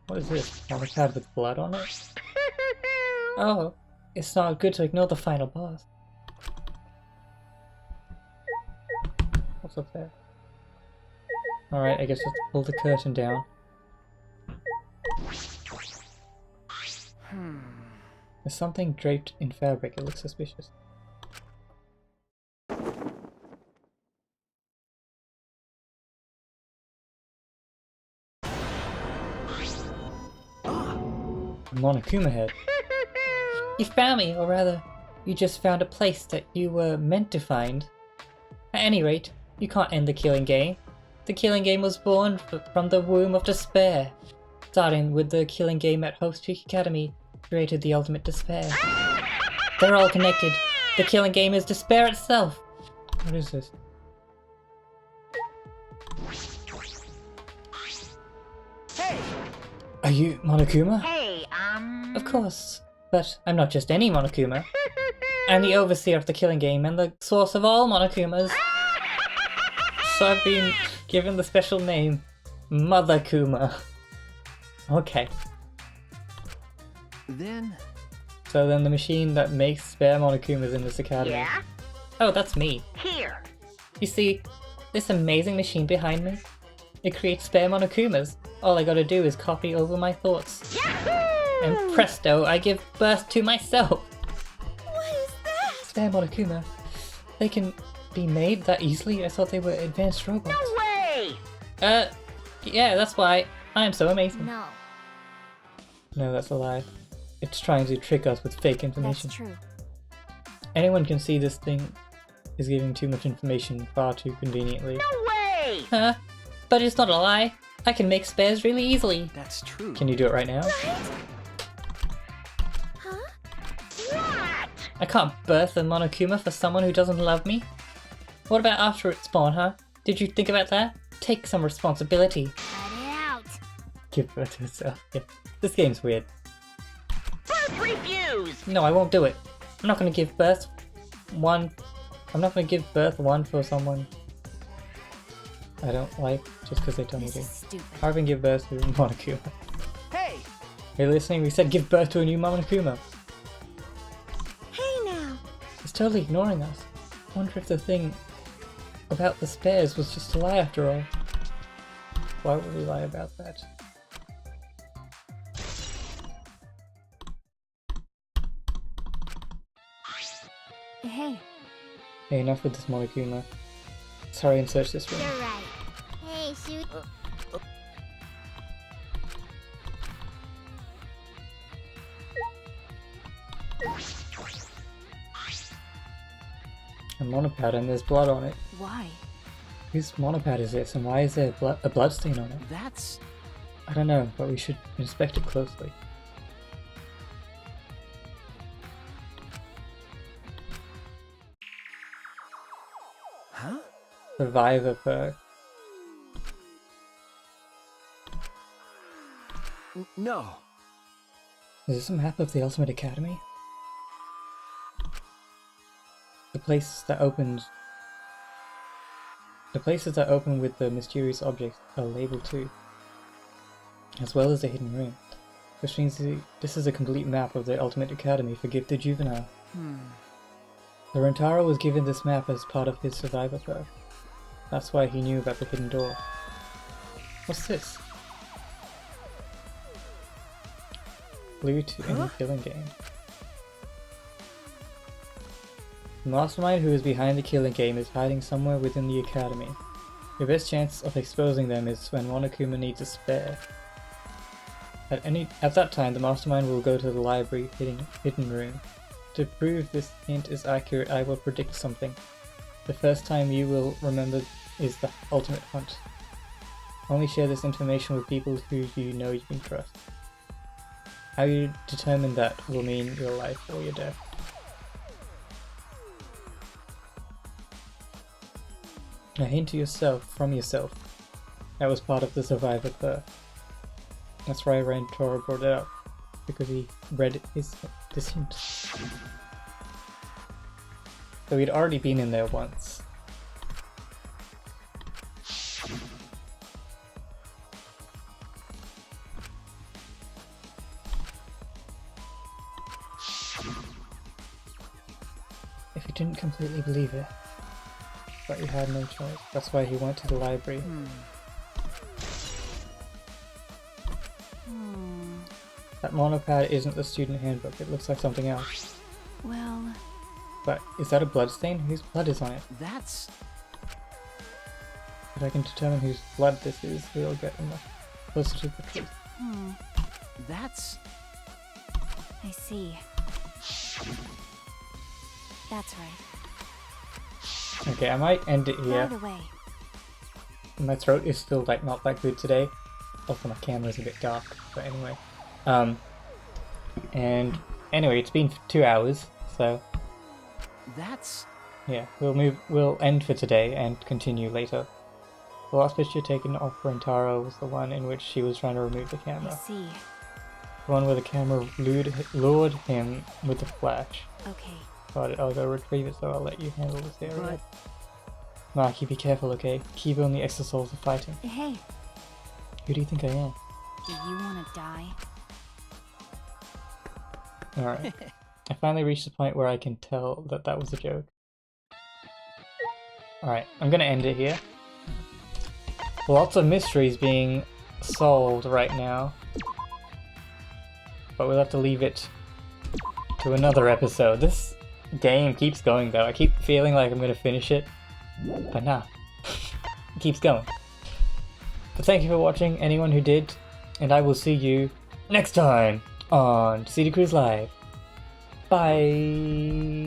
What is this? On a pad with blood on it? Oh, it's not good to ignore the final boss. What's up there? Alright, I guess let's pull the curtain down. There's something draped in fabric, it looks suspicious. Monokuma head. You found me, or rather, you just found a place that you were meant to find. At any rate, you can't end the killing game. The killing game was born from the womb of despair. Starting with the killing game at Hope's Peak Academy, created the ultimate despair. They're all connected. The killing game is despair itself. What is this? Hey! Are you Monokuma? Hey, Of course. But I'm not just any Monokuma. I'm the overseer of the killing game and the source of all Monokumas. So I've been given the special name Mother Kuma. Okay. Then... So then the machine that makes spare Monokumas in this academy. yeah? Oh, that's me. Here. You see, this amazing machine behind me? It creates spare Monokumas. All I gotta do is copy over my thoughts. Yahoo! And presto, I give birth to myself! What is that? Spare Monokuma. They can be made that easily? I thought they were advanced robots. No way! Yeah, that's why I'm so amazing. No, No, that's a lie. It's trying to trick us with fake that's information. true. Anyone can see this thing is giving too much information far too conveniently. No way! Huh? But it's not a lie. I can make spares really easily. That's true. Can you do it right now? Huh? What? I can't birth a Monokuma for someone who doesn't love me. What about after it's born, huh? Did you think about that? Take some responsibility. Cut it out. Give birth to itself. Yeah. This game's weird. Birth refused! No, I won't do it. I'm not gonna give birth one. I'm not gonna give birth one for someone I don't like just because they tell me This to. is stupid. I can give birth to a Monokuma. Hey! Are you listening? We said give birth to a new Monokuma. Hey now. It's totally ignoring us. I wonder if the thing about the spares was just a lie after all. Why would we lie about that? Hey, Hey, enough with this Monokuma. Let's hurry and search this room. You're right. Hey, shoot. A monopad and there's blood on it. why? Whose monopad is this and why is there a blood stain on it? That's... I don't know, but we should inspect it closely. Huh? Survivor perk. No. Is this a map of the Ultimate Academy? The places that open with the mysterious objects are labeled too, as well as the hidden room, which means this is a complete map of the Ultimate Academy for Gifted Juvenile. The Rentaro was given this map as part of his Survivor perk. That's why he knew about the hidden door. What's this? Clue to any killing game. The mastermind who is behind the killing game is hiding somewhere within the academy. Your best chance of exposing them is when Monokuma needs a spare. At that time, the mastermind will go to the library hidden room. To prove this hint is accurate, I will predict something. The first time you will remember is the ultimate hunt. Only share this information with people who you know you can trust. How you determine that will mean your life or your death. A hint to yourself from yourself. That was part of the Survivor perk. That's why Rentaro brought it up, because he read this hint. So he'd already been in there once. If you didn't completely believe it, but you had no choice. That's why he went to the library. That monopad isn't the student handbook, it looks like something else. Well, But is that a blood stain? Whose blood is on it? That's... If I can determine whose blood this is, we'll get closer to the truth. That's... I see. That's right. Okay, I might end it By here. the way, My throat is still like not that good today. Also my camera's a bit dark, but anyway. And anyway, it's been 2 hours, so That's... yeah, we'll end for today and continue later. The last picture taken of Rentaro was the one in which she was trying to remove the I camera. see. The one where the camera lured him with the flash. Okay. Got it, I'll go retrieve it, so I'll let you handle this area. But Mark, you be careful, okay? Kiba and the Exosouls are fighting. Hey, Who do you think I am? do you want to die? Alright. I finally reached the point where I can tell that that was a joke. Alright, I'm gonna end it here. Lots of mysteries being solved right now. But we'll have to leave it to another episode. This game keeps going though. I keep feeling like I'm gonna finish it. But nah. It keeps going. But thank you for watching, anyone who did. And I will see you next time on CD Cruise Live. Bye!